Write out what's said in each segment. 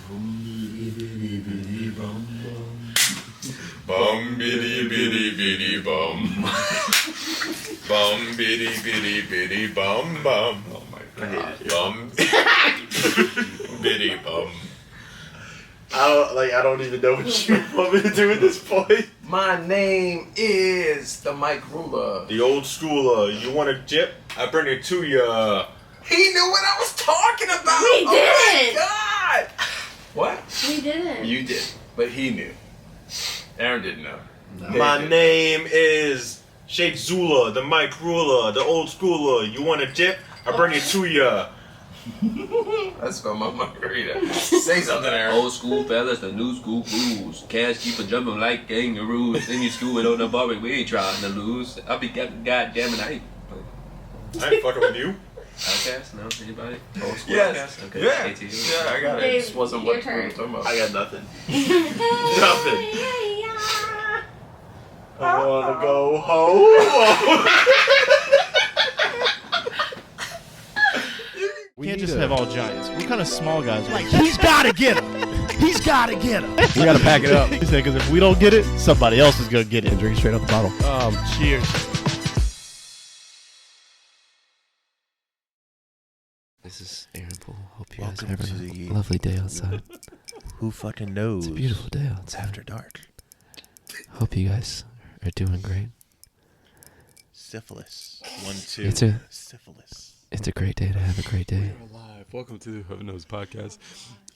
Bum bitty bitty bitty bum. Bum bitty bitty bitty bum bum. Oh my god. Bum bitty bum. I don't even know what you want me to do at this point. My name is the Mike Ruler. The old schooler. You want a chip? I bring it to ya. He knew what I was talking about. We didn't. Oh my god. What? We didn't. You did, but he knew. Aaron didn't know. No. My name is Sheikh Zula, the Mike Ruler, the old schooler. You want a chip? I bring it to ya. That's from my margarita. Say something, Aaron. Old school fellas, the new school blues. Cats keep a jumping like kangaroos. Any school with no bar, we ain't trying to lose. I'll be goddamn it, I ain't fucking with you. Outcast? No? Anybody? Old school yes. Outcast? Okay. Yeah. ATU. Yeah, I got it. It just wasn't what we were talking about. I got nothing. Nothing. I wanna go home. We can't just have all giants. What kind of small guys are he's gotta get him. He's gotta get him. We gotta pack it up. He said, because if we don't get it, somebody else is gonna get it. And drink straight out the bottle. Cheers. This is Aaron Poole. Hope you Welcome guys are having to a lovely day outside. Who fucking knows? It's a beautiful day outside. It's after dark. Hope you guys are doing great. Syphilis. 1, 2. It's a Syphilis. It's a great day to have a great day. We're live. Welcome to the Who F'n Kneauxs podcast.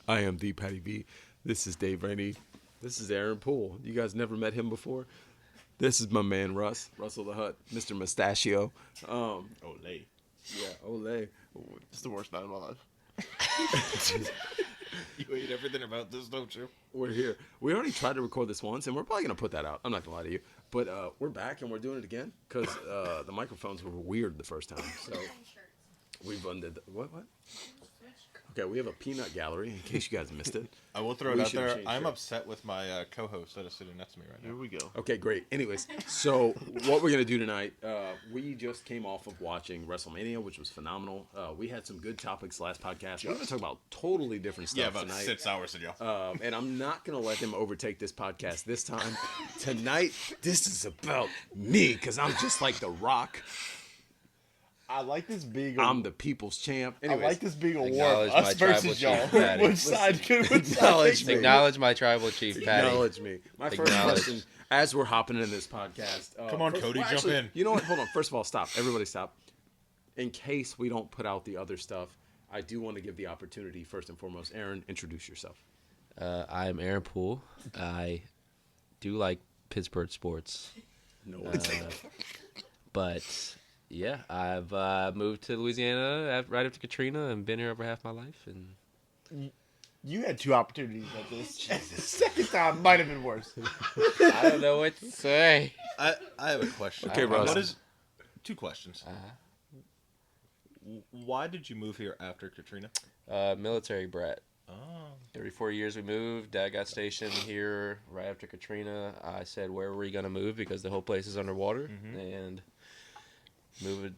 I am the Patty B. This is Dave Rainey. This is Aaron Poole. You guys never met him before. This is my man Russ, Russell the Hut, Mr. Mustachio. Olay. Yeah, Olay. It's the worst night of my life. You hate everything about this, don't you? We're here. We already tried to record this once, and we're probably going to put that out. I'm not going to lie to you. But we're back, and we're doing it again because the microphones were weird the first time. So we've undid what? Okay, we have a peanut gallery in case you guys missed it. I will throw it out there. I'm upset with my co-host that is sitting next to me right now. Here we go. Okay, great. Anyways, so what we're going to do tonight, we just came off of watching WrestleMania, which was phenomenal. We had some good topics last podcast. We're going to talk about totally different stuff about tonight. 6 hours ago. And I'm not going to let them overtake this podcast this time. Tonight, this is about me because I'm just like The Rock. I like this being I'm the people's champ. Anyways, I like this being a war of us versus y'all. Which side could Acknowledge my tribal chief, Patty. Acknowledge me. My first question, as we're hopping into this podcast. Come on, Cody, jump in. You know what? Hold on. First of all, stop. Everybody stop. In case we don't put out the other stuff, I do want to give the opportunity, first and foremost. Aaron, introduce yourself. I'm Aaron Poole. I do like Pittsburgh sports. No. But... yeah, I've moved to Louisiana right after Katrina and been here over half my life. And you had 2 opportunities at this. The second time might have been worse. I don't know what to say. I have a question. Okay, Russ. What is 2 questions? Why did you move here after Katrina? Military brat. Oh. Every 4 years we moved. Dad got stationed here right after Katrina. I said, where were we going to move? Because the whole place is underwater. Mm-hmm. And moved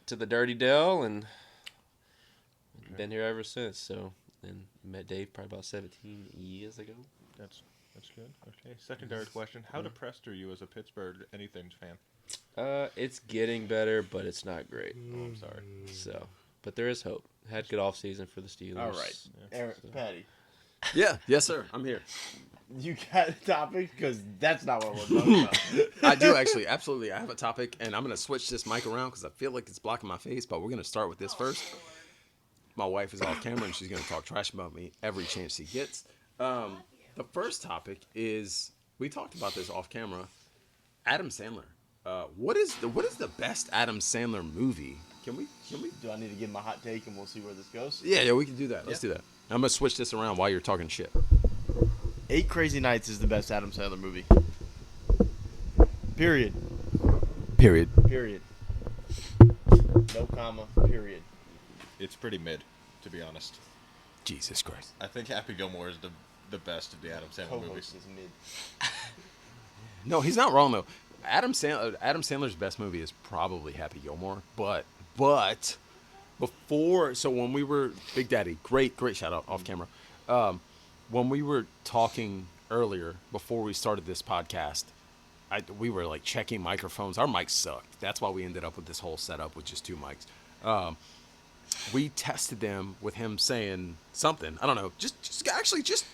to the Dirty Dell and been here ever since. So, and met Dave probably about 17 years ago. That's good. Okay. Secondary question: how depressed are you as a Pittsburgh anything fan? It's getting better, but it's not great. Oh, I'm sorry. So, but there is hope. Had good off season for the Steelers. All right, Aaron, Patty. Yeah, yes, sir. I'm here. You got a topic? Because that's not what I want to talk about. I do actually, absolutely. I have a topic, and I'm going to switch this mic around because I feel like it's blocking my face, but we're going to start with this first. My wife is off camera, and she's going to talk trash about me every chance she gets. The first topic is, we talked about this off camera, Adam Sandler. What is the best Adam Sandler movie? Can we? Do I need to give my hot take and we'll see where this goes? Yeah, we can do that. Let's do that. I'm going to switch this around while you're talking shit. 8 Crazy Nights is the best Adam Sandler movie. Period. No comma. Period. It's pretty mid, to be honest. Jesus Christ. I think Happy Gilmore is the best of the Adam Sandler movies. Is mid. No, he's not wrong though. Adam Sandler's best movie is probably Happy Gilmore, but before, so when we were Big Daddy, great shout out off camera. when we were talking earlier before we started this podcast, we were like checking microphones. Our mics sucked. That's why we ended up with this whole setup with just 2 mics. We tested them with him saying something. I don't know. Just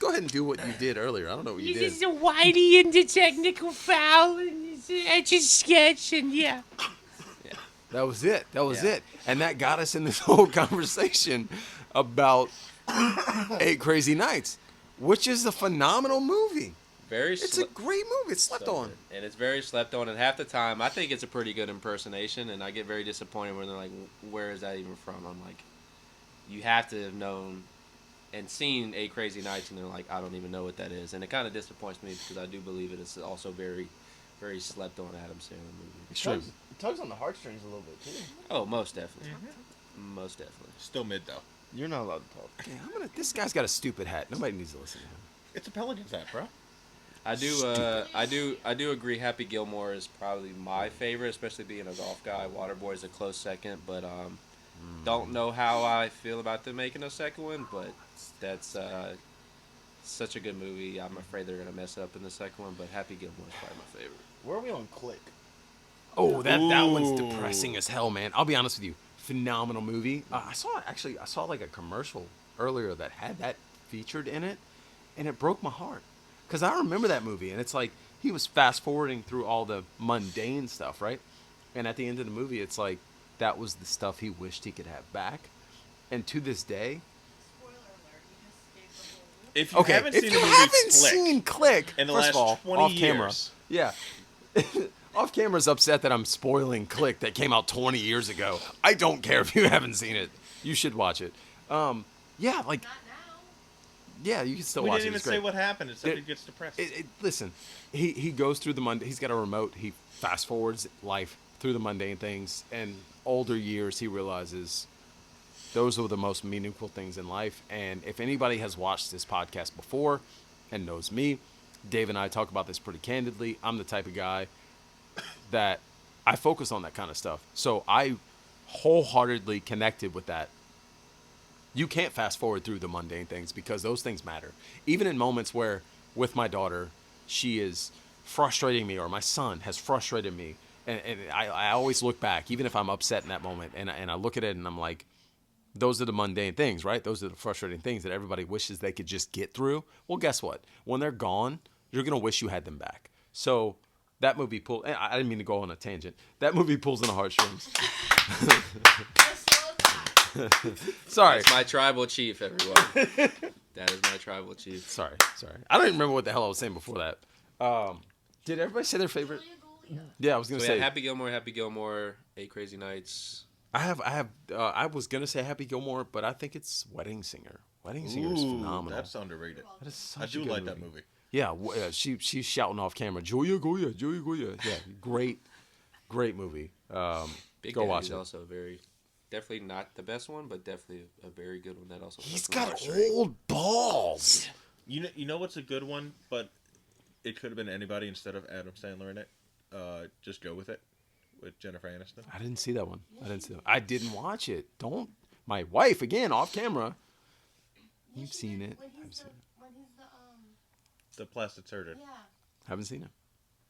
go ahead and do what you did earlier. I don't know what you did. This is a whitey and the technical foul, and it's just sketch, and yeah. That was it. And that got us in this whole conversation about 8 Crazy Nights, which is a phenomenal movie. It's a great movie. It's slept on. And it's very slept on. And half the time, I think it's a pretty good impersonation. And I get very disappointed when they're like, where is that even from? I'm like, you have to have known and seen 8 Crazy Nights. And they're like, I don't even know what that is. And it kind of disappoints me because I do believe it is also very, very slept on Adam Sandler movie. It tugs on the heartstrings a little bit, too. Oh, most definitely. Most definitely. Still mid though. You're not allowed to talk. Yeah, this guy's got a stupid hat. Nobody needs to listen to him. It's a Pelicans hat, bro. I do agree. Happy Gilmore is probably my favorite, especially being a golf guy. Waterboy is a close second, but don't know how I feel about them making a second one. But that's such a good movie. I'm afraid they're gonna mess up in the second one. But Happy Gilmore is probably my favorite. Where are we on Click? Oh, that one's depressing as hell, man. I'll be honest with you. Phenomenal movie. I saw like a commercial earlier that had that featured in it, and it broke my heart. Because I remember that movie, and it's like he was fast forwarding through all the mundane stuff, right? And at the end of the movie, it's like that was the stuff he wished he could have back. And to this day, If you haven't seen Click in the first last of all, 20 off years, camera, yeah. Off camera's upset that I'm spoiling Click that came out 20 years ago. I don't care if you haven't seen it. You should watch it. Yeah, like. Yeah, you can still watch it. We didn't It's even great. say what happened. Except he gets depressed. Listen, he goes through the mundane. He's got a remote. He fast forwards life through the mundane things, and older years he realizes those are the most meaningful things in life. And if anybody has watched this podcast before and knows me, Dave and I talk about this pretty candidly. I'm the type of guy that I focus on that kind of stuff. So I wholeheartedly connected with that. You can't fast forward through the mundane things because those things matter. Even in moments where, with my daughter, she is frustrating me or my son has frustrated me. And I always look back, even if I'm upset in that moment, and I look at it and I'm like, those are the mundane things, right? Those are the frustrating things that everybody wishes they could just get through. Well, guess what? When they're gone, you're going to wish you had them back. So that movie pulls, I didn't mean to go on a tangent. That movie pulls on the heartstrings. Sorry. That's my tribal chief, everyone. That is my tribal chief. Sorry. I don't even remember what the hell I was saying before that. Did everybody say their favorite? Yeah, I was gonna say Happy Gilmore, 8 Crazy Nights. I was gonna say Happy Gilmore, but I think it's Wedding Singer. Wedding Singer is phenomenal. That's underrated. That is such I do a good like movie. that movie. Yeah, she's shouting off camera, Joya Goya. Yeah, great movie. Big go Daddy's watch it. Also definitely not the best one, but definitely a very good one. That also. He's got old balls. You know what's a good one, but it could have been anybody instead of Adam Sandler in it. Just Go With It with Jennifer Aniston. I didn't see that one. I didn't watch it. My wife again off camera. You've seen it. I've seen it. The plastic surgeon. Yeah. Haven't seen him.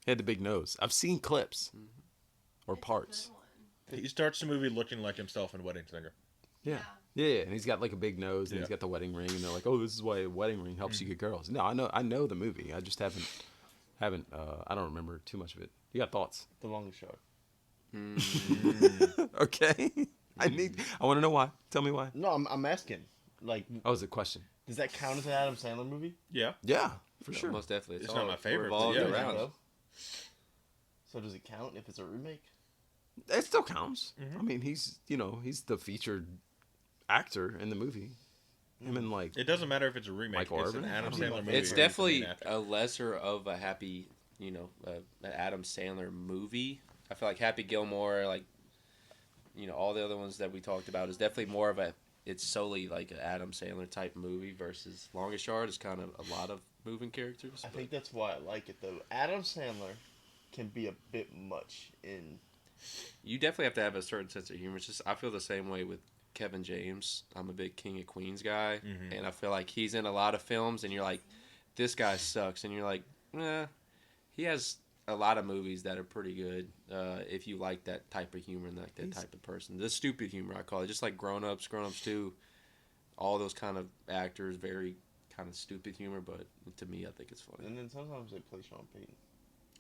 He had the big nose. I've seen clips or parts. He starts the movie looking like himself in Wedding Singer. Yeah, and he's got like a big nose, and he's got the wedding ring, and they're like, "Oh, this is why a wedding ring helps you get girls." No, I know the movie. I just haven't. I don't remember too much of it. You got thoughts? The Longest Shot. Okay. I want to know why. Tell me why. No, I'm asking. Like, it's a question. Does that count as an Adam Sandler movie? Yeah. Yeah, for sure. Most definitely. It's not my favorite, revolved but yeah. around. So does it count if it's a remake? It still counts. I mean, he's the featured actor in the movie. Him and like It doesn't matter if it's a remake. Michael It's Irvin? an Adam I don't Sandler know. movie. It's definitely a lesser of a Happy, an Adam Sandler movie. I feel like Happy Gilmore, all the other ones that we talked about, is definitely more of it's solely like an Adam Sandler type movie versus Longest Yard is kind of a lot of moving characters. I think that's why I like it, though. Adam Sandler can be a bit much in... You definitely have to have a certain sense of humor. It's just I feel the same way with Kevin James. I'm a big King of Queens guy, Mhm. and I feel like he's in a lot of films, and you're like, this guy sucks, and you're like, he has a lot of movies that are pretty good if you like that type of humor and like that type of person. The stupid humor, I call it, just like Grown Ups 2, all those kind of actors, very kind of stupid humor, but to me, I think it's funny. And then sometimes they play Sean Payton.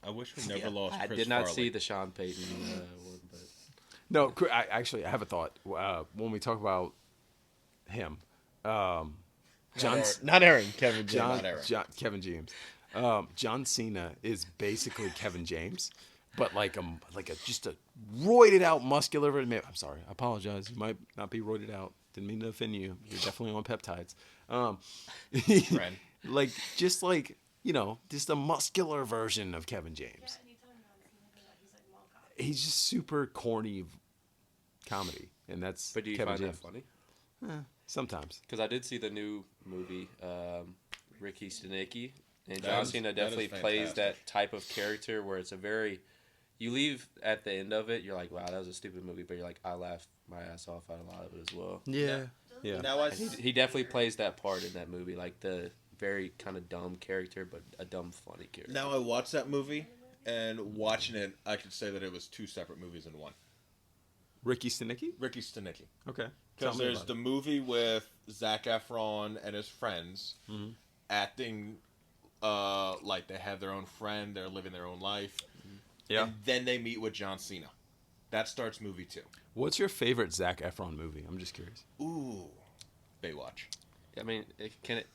I wish we never lost I Chris did not Farley. see the Sean Payton one, but No, I have a thought. When we talk about him, Not Aaron. Kevin James. John, Not Aaron. Kevin James. John Cena is basically Kevin James, but like a just a roided out muscular. I'm sorry, I apologize. You might not be roided out. Didn't mean to offend you. You're definitely on peptides. Friend. just a muscular version of Kevin James. He's just super corny comedy, and that's. do you Kevin find James. that funny? Sometimes. Because I did see the new movie, Ricky Stenicki, and That John is- Cena that definitely is plays fantastic. that type of character where it's a very. You leave at the end of it, you're like, wow, that was a stupid movie, but you're like, I laughed my ass off at a lot of it as well. Yeah. Now I And he definitely plays that part in that movie, like the very kind of dumb character, but a dumb, funny character. Now I watched that movie, and watching it, I could say that it was two separate movies in one. Ricky Stenicki? Ricky Stenicki. Okay. Because there's the movie with Zac Efron and his friends acting like they have their own friend, they're living their own life. Yeah. And then they meet with John Cena. That starts movie 2. What's your favorite Zac Efron movie? I'm just curious. Ooh. Baywatch. I mean,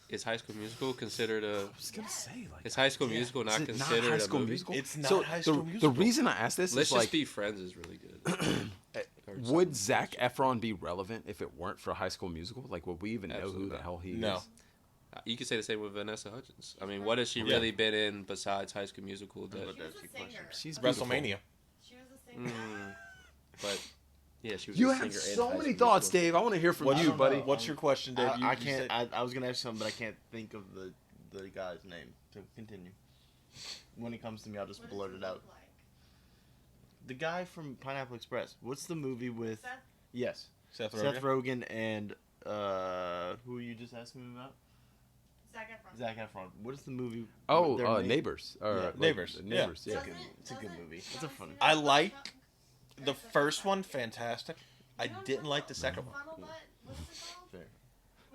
is High School Musical considered a? I was gonna say like. Is High School Musical not Is it not considered High a School movie? Musical? It's not So High School the Musical. reason I asked this Let's is Just like, Be Friends is really good. would Zac Efron be relevant if it weren't for High School Musical? Like, would we even know who Absolutely the not. hell he No. is? You could say the same with Vanessa Hudgens. I mean, what has she really been in besides High School Musical? That, She's beautiful. WrestleMania. She was a singer. but yeah, she was. You a have singer in so High many School thoughts, Musical. Dave. I want to hear from What's you, your, buddy. What's your question, Dave? I can't. I was gonna ask something, but I can't think of the guy's name. So continue. When it comes to me, I'll just blurt it out. The guy from Pineapple Express. What's the movie with? Seth? Yes, Seth Rogen. Seth Rogen and who you just asking me about? Zac Efron. Zac Efron. What is the movie? Oh, with their name? Neighbors. Or, Yeah. like, Neighbors. Neighbors. Yeah. It's a good movie. It's a fun. I like the first one, fantastic. I didn't like the second one. Funnel butt? What's it called? Fair.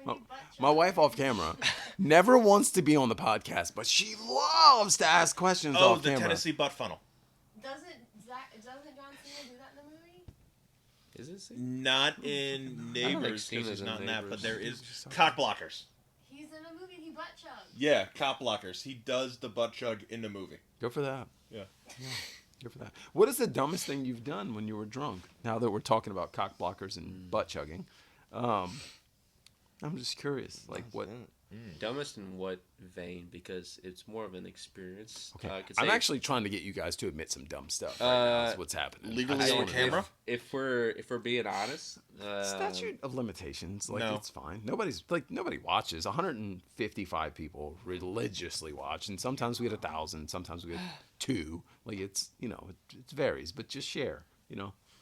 When you butt My chug? wife off camera never wants to be on the podcast, but she loves to ask questions Oh, off the camera. Tennessee butt funnel. Doesn't John Cena do that in the movie? Is it? Not in Neighbors seen because it he's in not in that, Neighbors. but there is cock blockers. He's in a movie and he butt chugs. Yeah, cock blockers. He does the butt chug in the movie. Go for that. Yeah. Good for that. What is the dumbest thing you've done when you were drunk? Now that we're talking about cock blockers and butt chugging, I'm just curious. Like what? Dumbest in what vein? Because it's more of an experience. Okay. I could I'm say- actually trying to get you guys to admit some dumb stuff. Right now is what's happening. Legally I just on wanna- camera? If we're being honest, Statute of limitations. Like No. it's fine. Nobody watches. 155 people religiously watch, and sometimes we get 1,000. Sometimes we get 2. Like it's it varies, but just share.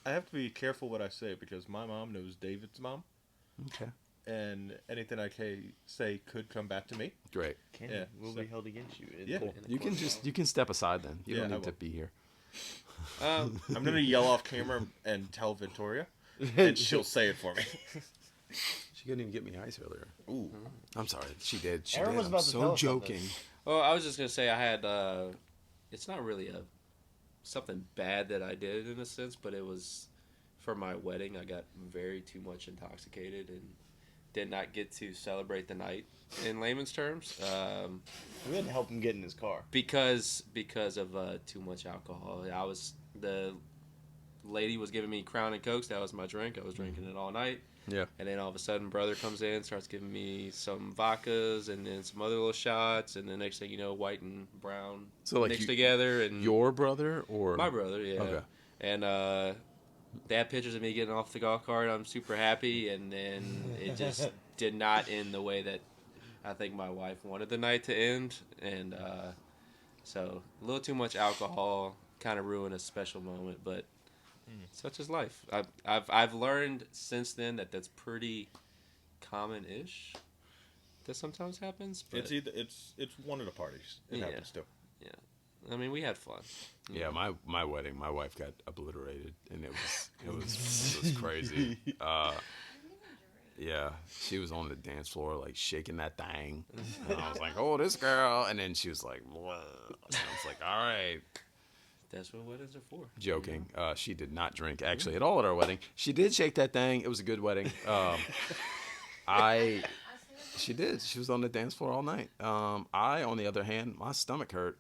I have to be careful what I say because my mom knows David's mom, Okay. and anything I say could come back to me. Great. Yeah, Will so- be held against you. It's Yeah. cool. You can step aside then. You Yeah, don't I need to will. be here. um, I'm gonna yell off camera and tell Victoria, and she'll say it for me. She couldn't even get me ice earlier. Ooh. I'm sorry. She did. She Aaron did. was I'm about to so tell us something. joking. well, I was just gonna say I had. It's not really something bad that I did in a sense, but it was for my wedding. I got too much intoxicated and did not get to celebrate the night in layman's terms. We had to help him get in his car. Because of too much alcohol. The lady was giving me Crown and Cokes. That was my drink. I was drinking it all night. Yeah. And then all of a sudden, brother comes in, starts giving me some vodkas and then some other little shots. And the next thing you know, white and brown So, like, mixed you- together. And Your brother or my brother, yeah. Okay. And they had pictures of me getting off the golf cart. I'm super happy. And then it just did not end the way that I think my wife wanted the night to end. And so a little too much alcohol kind of ruined a special moment. But Such is life. I've learned since then that that's pretty common-ish. That sometimes happens. But It's one of the parties. It happens too. Yeah. I mean, we had fun. Yeah, my wedding, my wife got obliterated, and it was crazy. Yeah, she was on the dance floor like shaking that thing, and I was like, "Oh, this girl," and then she was like, "What?" And I was like, "All right." That's what weddings are for. Joking. She did not drink actually at all at our wedding. She did shake that thing. It was a good wedding. She did. She was on the dance floor all night. I, on the other hand, my stomach hurt.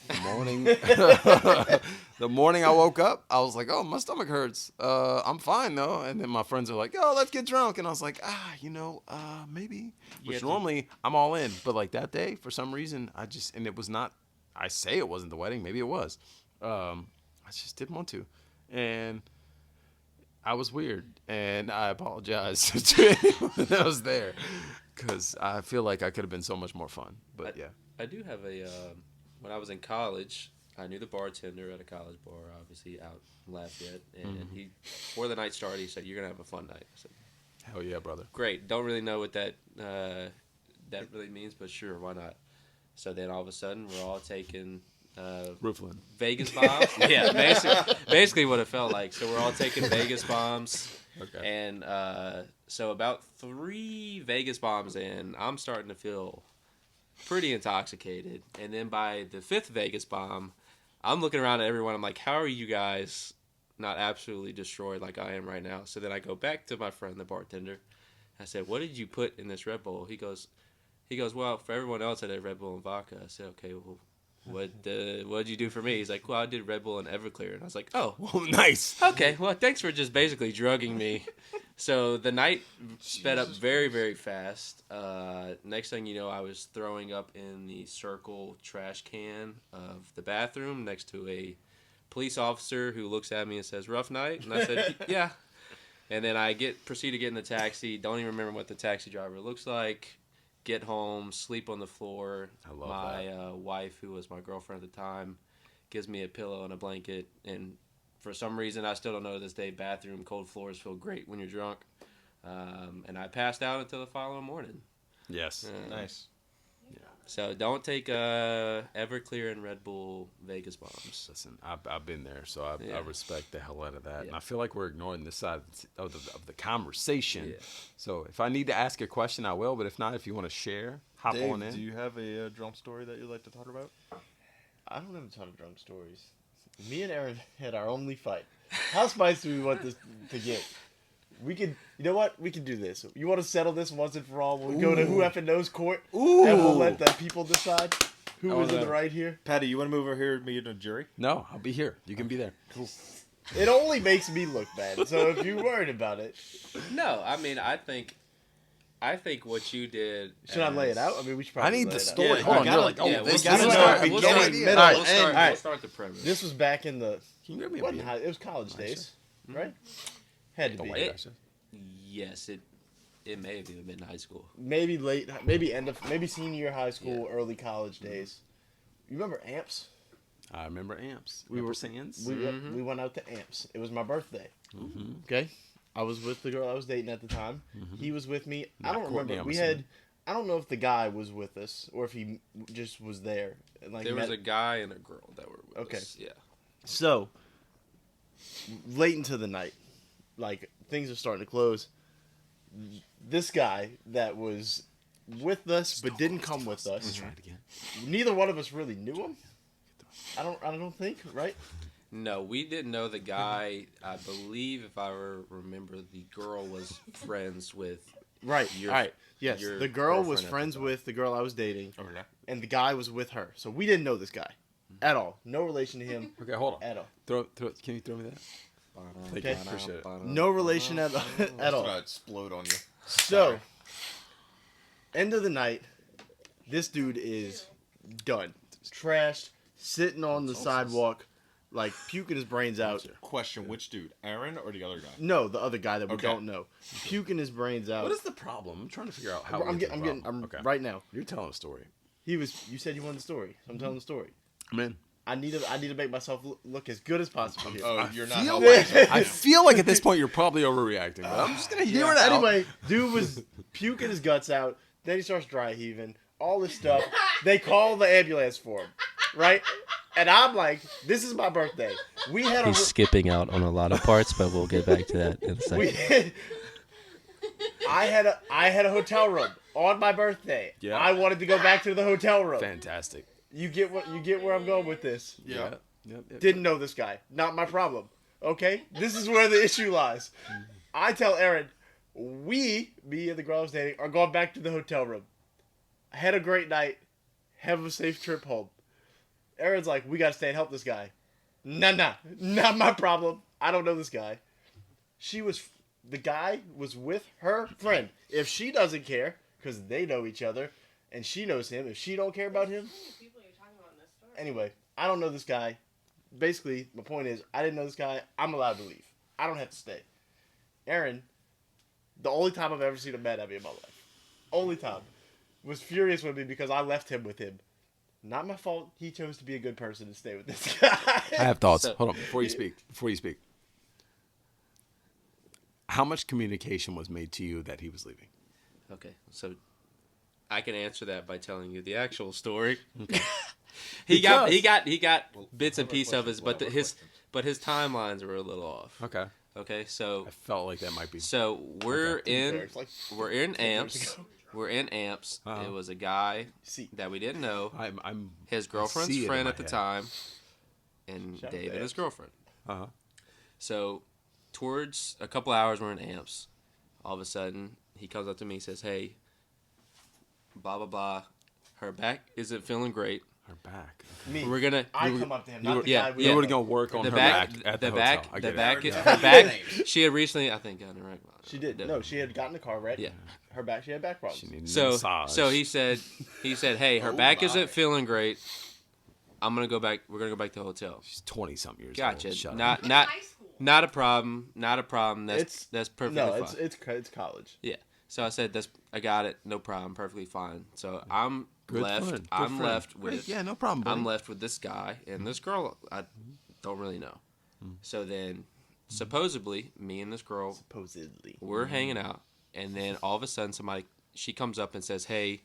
The morning I woke up, I was like, "Oh, my stomach hurts. I'm fine though." And then my friends are like, "Yo, let's get drunk." And I was like, maybe. Which normally I'm all in, but like that day, for some reason, and it was not. I say it wasn't the wedding. Maybe it was. I just didn't want to, and I was weird, and I apologize to anyone that was there, because I feel like I could have been so much more fun. But yeah, I do have a. When I was in college, I knew the bartender at a college bar, obviously out in Lafayette, and he, before the night started, he said, "You're gonna have a fun night." I said, hell yeah, brother. Great. Don't really know what that really means, but sure, why not? So then all of a sudden, we're all taking. Rooflin. Vegas bombs. Yeah, basically what it felt like. So we're all taking Vegas bombs. Okay. And so about 3 Vegas bombs in, I'm starting to feel pretty intoxicated. And then by the 5th Vegas bomb, I'm looking around at everyone. I'm like, how are you guys not absolutely destroyed like I am right now? So then I go back to my friend, the bartender. I said, what did you put in this Red Bull? He goes, well, for everyone else I did Red Bull and vodka. I said, okay, well, what'd you do for me? He's like, well, I did Red Bull and Everclear. And I was like, oh. Well, nice. Okay, well, thanks for just basically drugging me. So the night sped up very, very fast. Next thing you know, I was throwing up in the circle trash can of the bathroom next to a police officer who looks at me and says, rough night? And I said, yeah. And then I proceed to get in the taxi. Don't even remember what the taxi driver looks like. Get home, sleep on the floor. I love my wife, who was my girlfriend at the time, gives me a pillow and a blanket. And for some reason, I still don't know to this day, bathroom cold floors feel great when you're drunk. And I passed out until the following morning. Yes. Nice. Yeah. So don't take Everclear and Red Bull Vegas bombs. Listen, I've been there, so I respect the hell out of that. Yeah. And I feel like we're ignoring this side of the conversation. Yeah. So if I need to ask a question, I will. But if not, if you want to share, hop Dave, on in. do you have a drunk story that you'd like to talk about? I don't have a ton of drunk stories. Me and Aaron had our only fight. How spicy do we want this to get? We could, you know what? We can do this. You want to settle this once and for all? We'll go to Who F'n Kneauxs court, and we'll let the people decide who was in the right here. Patty, you want to move over here and meet a jury? No, I'll be here. You can be there. Cool. It only makes me look bad. So if you're worried about it, No, I mean, I think what you did. should I lay it out? I mean, we should probably. I need lay the it out. story. Yeah, Hold on. gotta- You're like, oh, yeah, this we gotta is start not- beginning, middle, We'll end. start, Alright. we'll start the premise. This was back in the. Can you grab me a Wasn't beer? high, it was college days, right? Had to The be. white guy says. Yes, it may have even been high school. Maybe late, maybe senior year high school, early college days. You remember Amps? I remember Amps. We were Sands. We went out to Amps. It was my birthday. Okay, I was with the girl I was dating at the time. He was with me. I Not don't Courtney, remember. I'm We assuming. had. I don't know if the guy was with us or if he just was there. And like There was met- a guy and a girl that were with Okay. us. Yeah. So late into the night, like things are starting to close. This guy that was with us but didn't come with us. Let's try it again. Neither one of us really knew him. I don't think, right? No, we didn't know the guy. I believe, if I remember, the girl was friends with. Right. Your- All right. Yes. your The girl was girlfriend at the friends time. with the girl I was dating, Okay. and the guy was with her. So we didn't know this guy at all. No relation to him Okay, hold on. at all. Throw. Can you throw me that? Thank you. Okay. Appreciate it. No relation at That's all. gonna explode on you. So, end of the night, this dude is done, trashed, sitting on the sidewalk, like puking his brains out. Question: which dude, Aaron or the other guy? No, the other guy that we Okay. don't know, puking his brains out. What is the problem? I'm trying to figure out how. I'm we get to the getting. problem. I'm okay. right now. You're telling a story. He was. You said you wanted the story. So I'm telling the story. I'm in. I need to make myself look as good as possible here. Oh, you're not feel helping. like, I feel like at this point you're probably overreacting, but I'm just gonna hear it out. Anyway, dude was puking his guts out. Then he starts dry heaving. All this stuff. They call the ambulance for him, right? And I'm like, this is my birthday. We had He's skipping out on a lot of parts, but we'll get back to that in a second. I had a hotel room on my birthday. Yeah. I wanted to go back to the hotel room. Fantastic. You get where I'm going with this. Yeah. Yep. Didn't know this guy. Not my problem. Okay? This is where the issue lies. I tell Aaron, me and the girl I was dating, are going back to the hotel room. Had a great night. Have a safe trip home. Aaron's like, we gotta stay and help this guy. Nah. Not my problem. I don't know this guy. The guy was with her friend. If she doesn't care, because they know each other, and she knows him, if she don't care about him. Anyway, I don't know this guy. Basically, my point is, I didn't know this guy. I'm allowed to leave. I don't have to stay. Aaron, the only time I've ever seen him mad at me in my life, only time, was furious with me because I left him with him. Not my fault. He chose to be a good person and stay with this guy. I have thoughts. Hold on, before you speak. How much communication was made to you that he was leaving? Okay, so I can answer that by telling you the actual story. He got bits and pieces of his, but his timelines were a little off. Okay, so I felt like that might be. So we're in Amps. We're in Amps. It was a guy that we didn't know. I'm his girlfriend's friend at the time, and David, his girlfriend. So towards a couple hours, we're in Amps. All of a sudden, he comes up to me and says, "Hey, blah blah blah, her back isn't feeling great." Her back. Me. I come up to him. Not the guy. You were gonna work on her back at the hotel. Her back. She had recently, I think, gotten a wreck. She did. No, she had gotten a car wreck. Yeah. Her back. She had back problems. She needed a massage. So he said, "Hey, her back isn't feeling great. I'm gonna go back. We're gonna go back to the hotel." She's 20-something years Gotcha. old. Shut Not a problem. Not a problem. That's perfectly fine. No, it's college. Yeah. So I said, I got it. No problem. Perfectly fine. So I'm left. I'm left with. Yeah, no problem. Buddy. I'm left with this guy and this girl. I don't really know. So then, supposedly, me and this girl, we're hanging out, and then all of a sudden, she comes up and says, "Hey,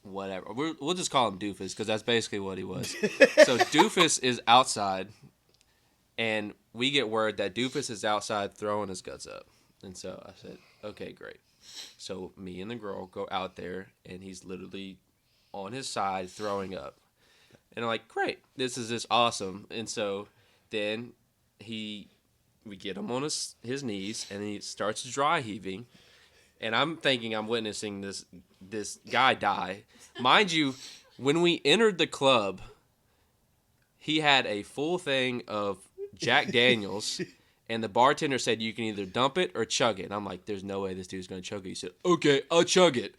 whatever." We'll just call him Doofus because that's basically what he was. So Doofus is outside, and we get word that Doofus is outside throwing his guts up. And so I said, okay, great. So me and the girl go out there, and he's literally on his side throwing up. And I'm like, great, this is just awesome. And so then we get him on his knees, and he starts dry heaving. And I'm thinking I'm witnessing this guy die. Mind you, when we entered the club, he had a full thing of Jack Daniels. And the bartender said, you can either dump it or chug it. And I'm like, there's no way this dude's going to chug it. He said, okay, I'll chug it.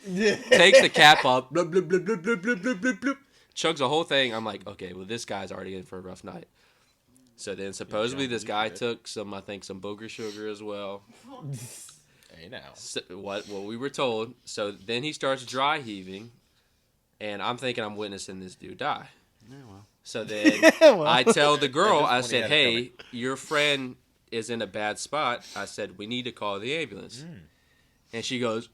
Takes the cap off. Bloop, bloop, bloop, bloop, bloop, bloop, bloop, bloop. Chugs the whole thing. I'm like, okay, well, this guy's already in for a rough night. So then supposedly this guy took some booger sugar as well. Hey, now. So, what we were told. So then he starts dry heaving. And I'm thinking I'm witnessing this dude die. Yeah, well. So then I tell the girl, I said, hey, your friend is in a bad spot. I said, we need to call the ambulance. And she goes,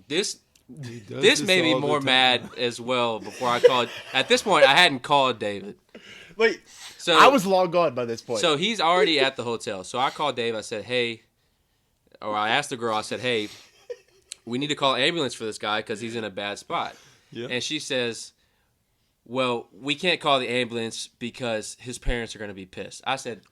this made me more mad as well before I called. At this point, I hadn't called David. Wait, so I was long gone by this point. So he's already at the hotel. So I called Dave. I said, hey, or I asked the girl, I said, hey, we need to call an ambulance for this guy because he's in a bad spot. Yeah. And she says, well, we can't call the ambulance because his parents are going to be pissed. I said,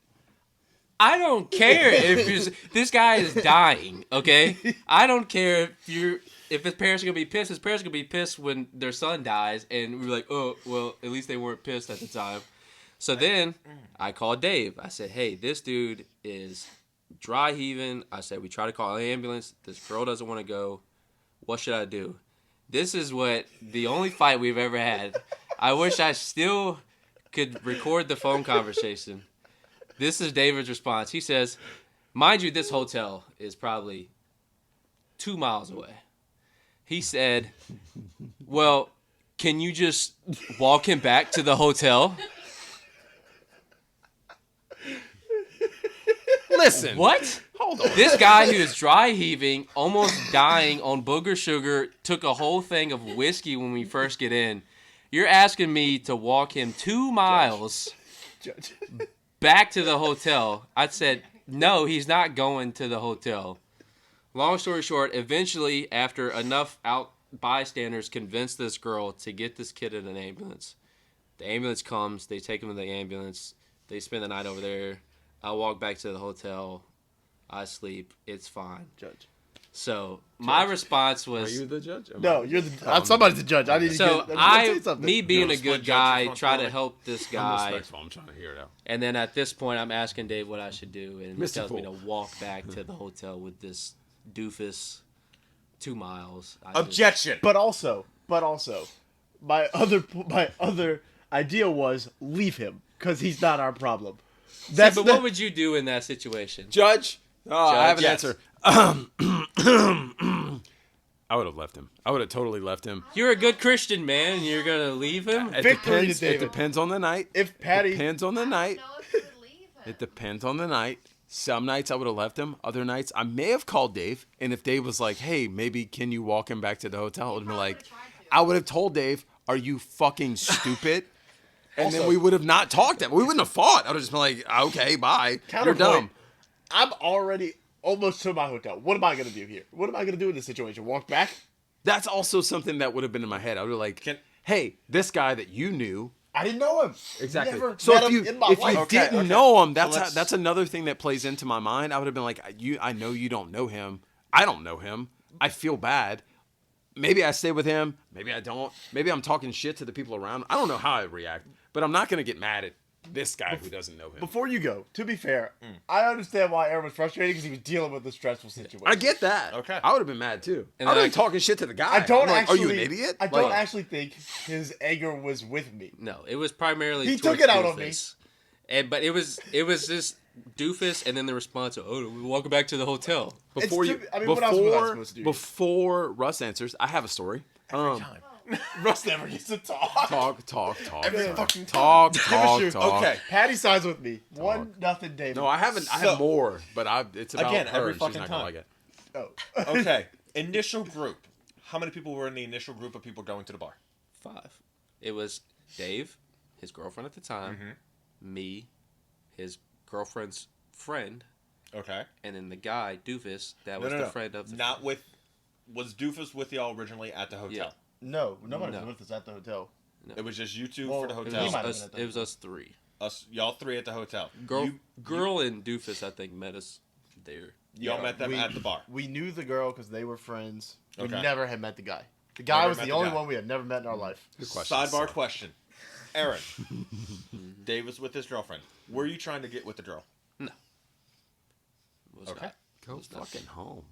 I don't care if this guy is dying, okay? I don't care if his parents are going to be pissed. His parents are going to be pissed when their son dies. And we were like, oh, well, at least they weren't pissed at the time. So then I called Dave. I said, hey, this dude is dry heaving. I said, we try to call an ambulance. This girl doesn't want to go. What should I do? This is the only fight we've ever had. I wish I still could record the phone conversation. This is David's response. He says, mind you, this hotel is probably 2 miles away. He said, well, can you just walk him back to the hotel? Listen. What? Hold on. This guy who is dry heaving, almost dying on booger sugar, took a whole thing of whiskey when we first get in. You're asking me to walk him 2 miles back to the hotel. I said, no, he's not going to the hotel. Long story short, eventually, after enough bystanders convinced this girl to get this kid in an ambulance, the ambulance comes, they take him to the ambulance, they spend the night over there. I walk back to the hotel, I sleep, it's fine. Judge. So my response was, Are you the judge? No, you're the. Somebody's the judge. I need to so get. I, something. me being a split good guy, judges try to responsibility. help this I'm guy. respectful. I'm trying to hear it out. And then at this point, I'm asking Dave what I should do, and he Mr. tells me to Poole. walk back to the hotel with this doofus 2 miles. I just- Objection. But also, my other idea was leave him because he's not our problem. See, but what would you do in that situation? Judge, I have an yes. answer. I would have left him. I would have totally left him. You're a good Christian man, and you're gonna leave him? It Victory depends. to It David. depends on the night. If Patty- depends on the night. know if you would leave him. It depends on the night. Some nights I would have left him. Other nights I may have called Dave, and if Dave was like, "Hey, maybe can you walk him back to the hotel?" I would have been like, I would have told Dave, "Are you fucking stupid?" And then Also- we would have not talked. We wouldn't have fought. I would have just been like, "Okay, bye. You're Counterpoint. dumb." I'm already almost to my hotel. What am I gonna do here? What am I gonna do in this situation? Walk back? That's also something that would have been in my head. I would have like, Can- "Hey, this guy that you knew." I didn't know him. Exactly. Never So met if him you in my if life. you Okay, didn't okay. know him, So let's- that's another thing that plays into my mind. I would have been like, I know you don't know him. I don't know him. I feel bad. Maybe I stay with him. Maybe I don't. Maybe I'm talking shit to the people around. I don't know how I react, but I'm not gonna get mad at this guy who doesn't know him. Before you go, to be fair, I understand why Aaron was frustrated because he was dealing with a stressful situation. I get that. Okay. I would have been mad too. And I would then have been talking shit to the guy. I don't I'm like, actually. Are you an idiot? I don't Like, actually think his anger was with me. No, it was primarily He towards took it out on me. doofus. But it was this doofus, and then the response, "Oh, we're walking back to the hotel." Before It's you, too- I mean, what else was I supposed to do? before Russ answers, I have a story. Russ never gets to talk. Talk. Every Sorry. fucking Talk. Give a shoot. Okay. Patty sides with me. 1-0 David. No, I haven't. I So- have more, but it's about Again, her. every And she's fucking not gonna time. like it. Oh. Okay. Initial group. How many people were in the initial group of people going to the bar? 5. It was Dave, his girlfriend at the time, me, his girlfriend's friend, Okay. and then the guy doofus that was No. the friend of the Not with. Was Doofus with y'all originally at the hotel? No, nobody No. was with us at the hotel. It was just you two Well, for the it was hotel. he might have us, been at the it was us 3. Us, y'all 3 at the hotel. Girl and doofus, I think, met us there. Y'all met them we- at the bar. We knew the girl because they were friends. We Okay. never had met the guy. The guy Never was met the the only guy. one we had never met in our life. Good question. Sidebar Sorry. question. Aaron. Dave was with his girlfriend. Were you trying to get with the girl? Was Okay. not. Go Was not. fucking home.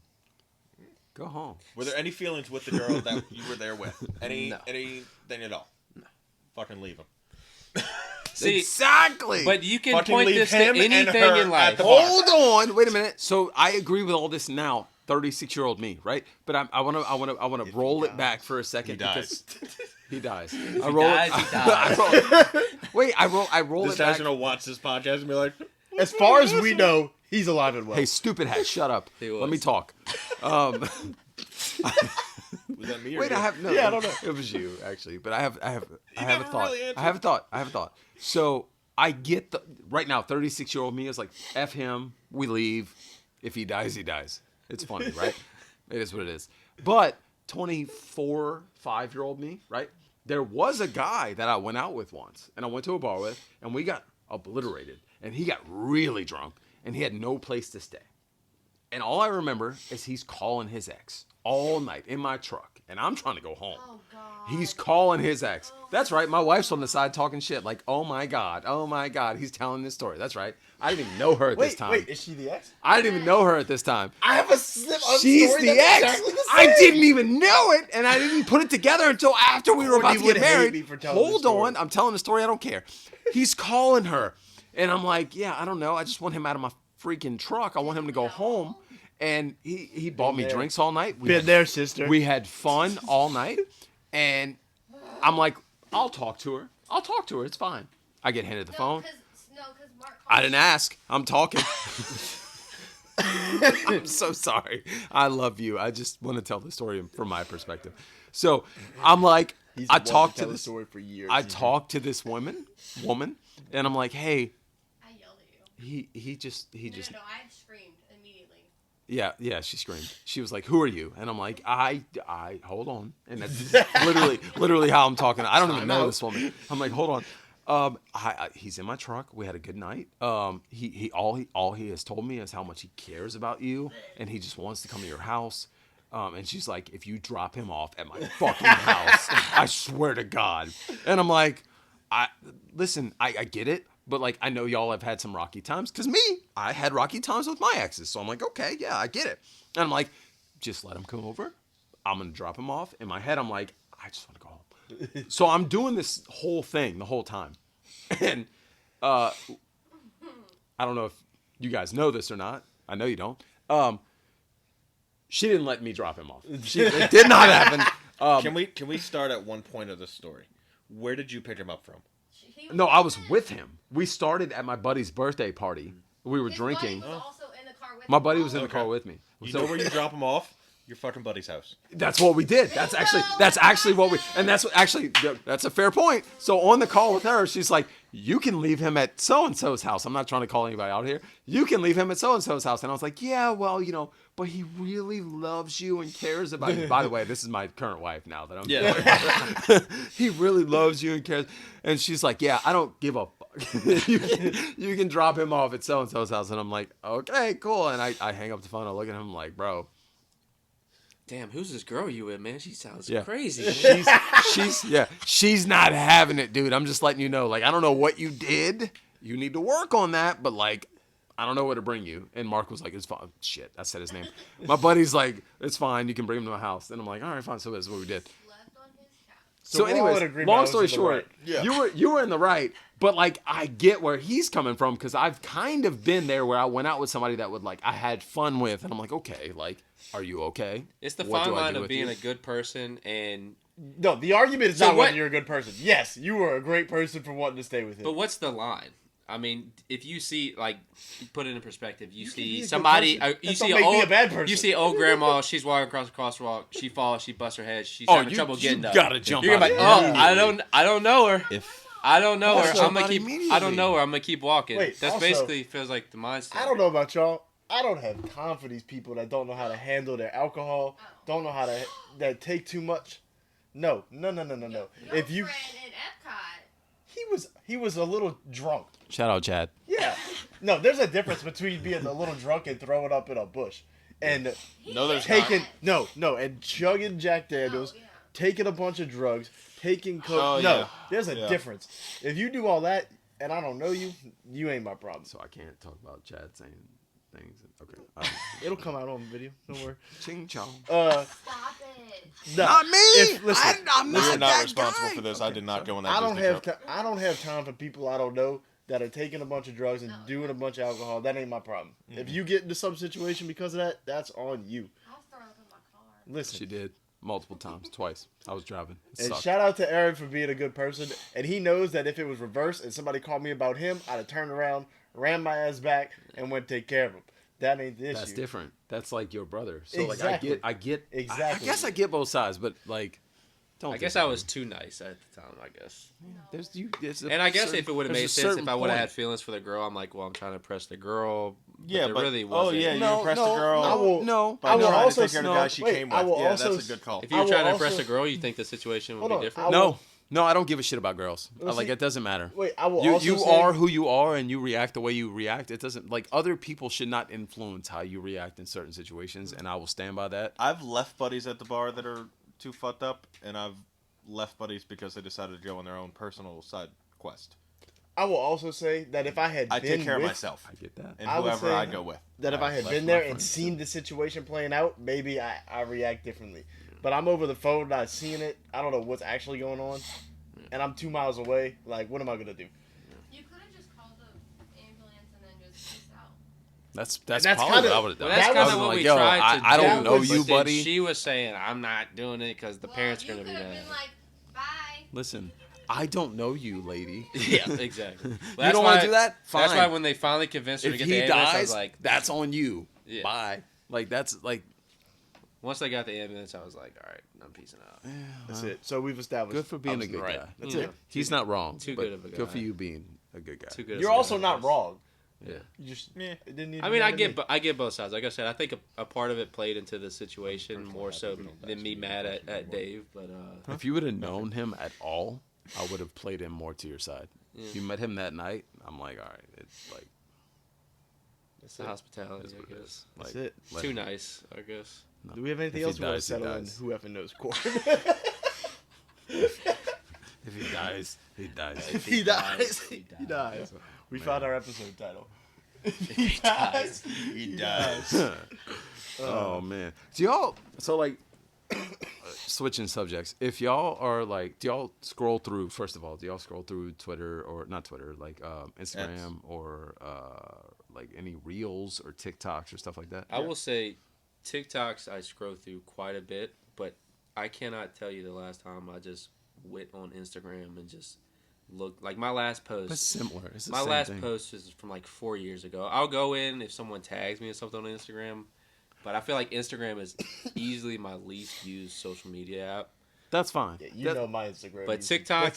Go home. Were there any feelings with the girl that you were there with? No. Anything at all? No. Fucking leave him. See, Exactly. but you can Fucking point leave this to him and anything her in life. at the bar. Hold on. Wait a minute. So I agree with all this now. 36-year-old me, right? But I want to roll it back for a second. He dies. Because he dies. If I he roll dies, it. he dies. Wait. I roll This it guy's back. gonna watch this podcast and be like, As far as we know, he's alive and well. Hey, stupid hat, shut up. He Let me was. talk. was that me or Wait, you? I have no. Yeah, I don't know. It was you actually, but I have a never thought. really answered. I have a thought. So I get right now. 36-year-old me is like, F him. We leave. If he dies, he dies. It's funny, right? It is what it is. But 24, 5-year-old me, right? There was a guy that I went out with once, and I went to a bar with, and we got obliterated, and he got really drunk, and he had no place to stay. And all I remember is he's calling his ex all night in my truck, and I'm trying to go home. Oh, God. He's calling his ex. That's right. My wife's on the side talking shit, like, oh my God, he's telling this story. That's right. I didn't even know her at this time. Wait, is she the ex? I didn't even know her at this time. I have a slip of She's story the that's ex. exactly the I same. didn't even know it, and I didn't put it together until after we were about Courtney to would get hate married. me for telling this Hold story. on, I'm telling the story. I don't care. He's calling her, and I'm like, yeah, I don't know. I just want him out of my freaking truck. I want him to go home, and he bought me there. drinks all night. Been there, sister. We had fun all night, and I'm like, I'll talk to her. It's fine. I get handed the phone. Because Mark. I didn't ask. I'm talking. I'm so sorry. I love you. I just want to tell the story from my perspective. So I'm like, I talked to this story for years. I talked to this woman, and I'm like, hey. I yelled at you. He just. No, I screamed immediately. Yeah, she screamed. She was like, "Who are you?" And I'm like, I hold on. And that's literally how I'm talking. I don't even know this woman. I'm like, hold on. He's in my truck. We had a good night. All he has told me is how much he cares about you, and he just wants to come to your house. And she's like, if you drop him off at my fucking house, I swear to God. And I'm like, listen, I get it. But, like, I know y'all have had some rocky times. Because I had rocky times with my exes. So I'm like, okay, yeah, I get it. And I'm like, just let him come over. I'm going to drop him off. In my head, I'm like, I just want to go home. So I'm doing this whole thing the whole time. And I don't know if you guys know this or not. I know you don't. She didn't let me drop him off. It did not happen. Can we start at one point of the story? Where did you pick him up from? No, I was with him. We started at my buddy's birthday party. We were drinking. Buddy was also in the car with My buddy was in the car with me. You know where you drop him off? Your fucking buddy's house. That's what we did. That's actually what we, and that's a fair point. So on the call with her, she's like, you can leave him at so-and-so's house. I'm not trying to call anybody out here. You can leave him at so-and-so's house. And I was like, yeah, well, but he really loves you and cares about you. By the way, this is my current wife now that I'm He really loves you and cares. And she's like, yeah, I don't give a fuck. you can drop him off at so-and-so's house. And I'm like, okay, cool. And I hang up the phone. I look at him like, bro. Damn, who's this girl you with, man? She sounds Yeah. crazy. She's not having it, dude. I'm just letting you know. Like, I don't know what you did. You need to work on that, but like, I don't know where to bring you. And Mark was like, it's fine. Shit, I said his name. My buddy's like, it's fine. You can bring him to my house. And I'm like, all right, fine. So that's what we did. So anyways, long story short, you were in the right, but like I get where he's coming from because I've kind of been there where I went out with somebody that would like I had fun with, and I'm like, okay, like, are you okay? It's the fine line of being a good person and. No, the argument is not whether you're a good person. Yes, you were a great person for wanting to stay with him. But what's the line? I mean, if you see, like, put it in perspective, you see somebody, you see old grandma, she's walking across the crosswalk, she falls, she busts her head, she's having trouble getting up. You gotta jump You're out. like, I don't know her. I don't know her. Also, I'm gonna keep walking. Wait, That's also, basically feels like the mindset. I don't know about y'all. I don't have time for these people that don't know how to handle their alcohol, don't know how to that take too much. No. Your If you, friend in Epcot. he was a little drunk. Shout out, Chad. Yeah. No, there's a difference between being a little drunk and throwing up in a bush, and No, there's taking and chugging Jack Daniels, taking a bunch of drugs, taking coke. There's a difference. If you do all that and I don't know you, you ain't my problem. So I can't talk about Chad saying things. Okay. It'll come out on video. Don't worry. Ching chong. Stop it. No, Not me. I'm You're not not that responsible guy. for this. I did not go on that. I don't Disney have trip. I don't have time for people I don't know that are taking a bunch of drugs and doing a bunch of alcohol. That ain't my problem. Mm-hmm. If you get into some situation because of that, that's on you. I was throwing up in my car. Listen. She did multiple times, twice. I was driving. It And sucked. shout out to Aaron for being a good person. And he knows that if it was reversed and somebody called me about him, I'd have turned around, ran my ass back, and went take care of him. That ain't the issue. That's different. That's like your brother. So Exactly. like I get Exactly. I guess I get both sides, but like don't. I guess I was too nice at the time. I guess. And I guess if it would have made sense, if I would have had feelings for the girl, I'm like, well, I'm trying to impress the girl. Yeah, but really wasn't. you impressed the girl. I will By trying also to take care of the guy she came with. Yeah, that's a good call. If you were trying to impress a girl, you think the situation would be different? No, I don't give a shit about girls. Like, it doesn't matter. Wait, I will You are who you are, and you react the way you react. It doesn't, like, other people should not influence how you react in certain situations, and I will stand by that. I've left buddies at the bar that are too fucked up, and I've left buddies because they decided to go on their own personal side quest. I will also say that if I had been take care with, of myself. I get that. And whoever I go with. That if I had been there and seen the situation playing out, maybe I react differently. But I'm over the phone, not seeing it. I don't know what's actually going on. And I'm 2 miles away. Like, what am I going to do? You could have just called the ambulance and then just peaced out. That's that's probably kinda- what I would have done. Well, that's I kind was of what like, we yo, tried to do. I don't know but you, then buddy. She was saying, I'm not doing it because the parents are You going to could be have mad. been like, bye. Listen, I don't know you, lady. Yeah, exactly. You don't want to do that? Fine. That's why when they finally convinced her to If get he the ambulance, I dies, was like, that's on you. Yeah. Bye. Like, that's like... once they got the ambulance, I was like, all right, I'm peacing out. That's it. So we've established. Good for being I a was good right. guy. That's Yeah. it. He's not wrong. Too but good of a Good for guy. you being a good guy. Too good. You're also not wrong. Yeah. You just it didn't need I to mean, be I get both sides. Like I said, I think a part of it played into the situation more so than me mad at Dave. But If you would have known him at all, I would have played him more to your side. Yeah. If you met him that night, I'm like, all right, it's like... it's the hospitality, It's what I it guess. is. That's Like, it. let Too him- nice, I guess. no. Do we have anything If he else we want to dies, he settle in? dies. Who effing knows court? If he dies, he dies. If he dies, he dies. We found our episode title. He dies. He dies. Oh man, do y'all? So like, switching subjects. If y'all are like, do y'all scroll through? First of all, do y'all scroll through Twitter or not Twitter, like Instagram or like any Reels or TikToks or stuff like that? I will say, TikToks I scroll through quite a bit, but I cannot tell you the last time I just went on Instagram and just looked. Like my last post. It's similar. It's the My same last thing. post was from like 4 years ago. I'll go in if someone tags me or something on Instagram, but I feel like Instagram is easily my least used social media app. That's fine. Yeah, you That- know my Instagram. But TikTok,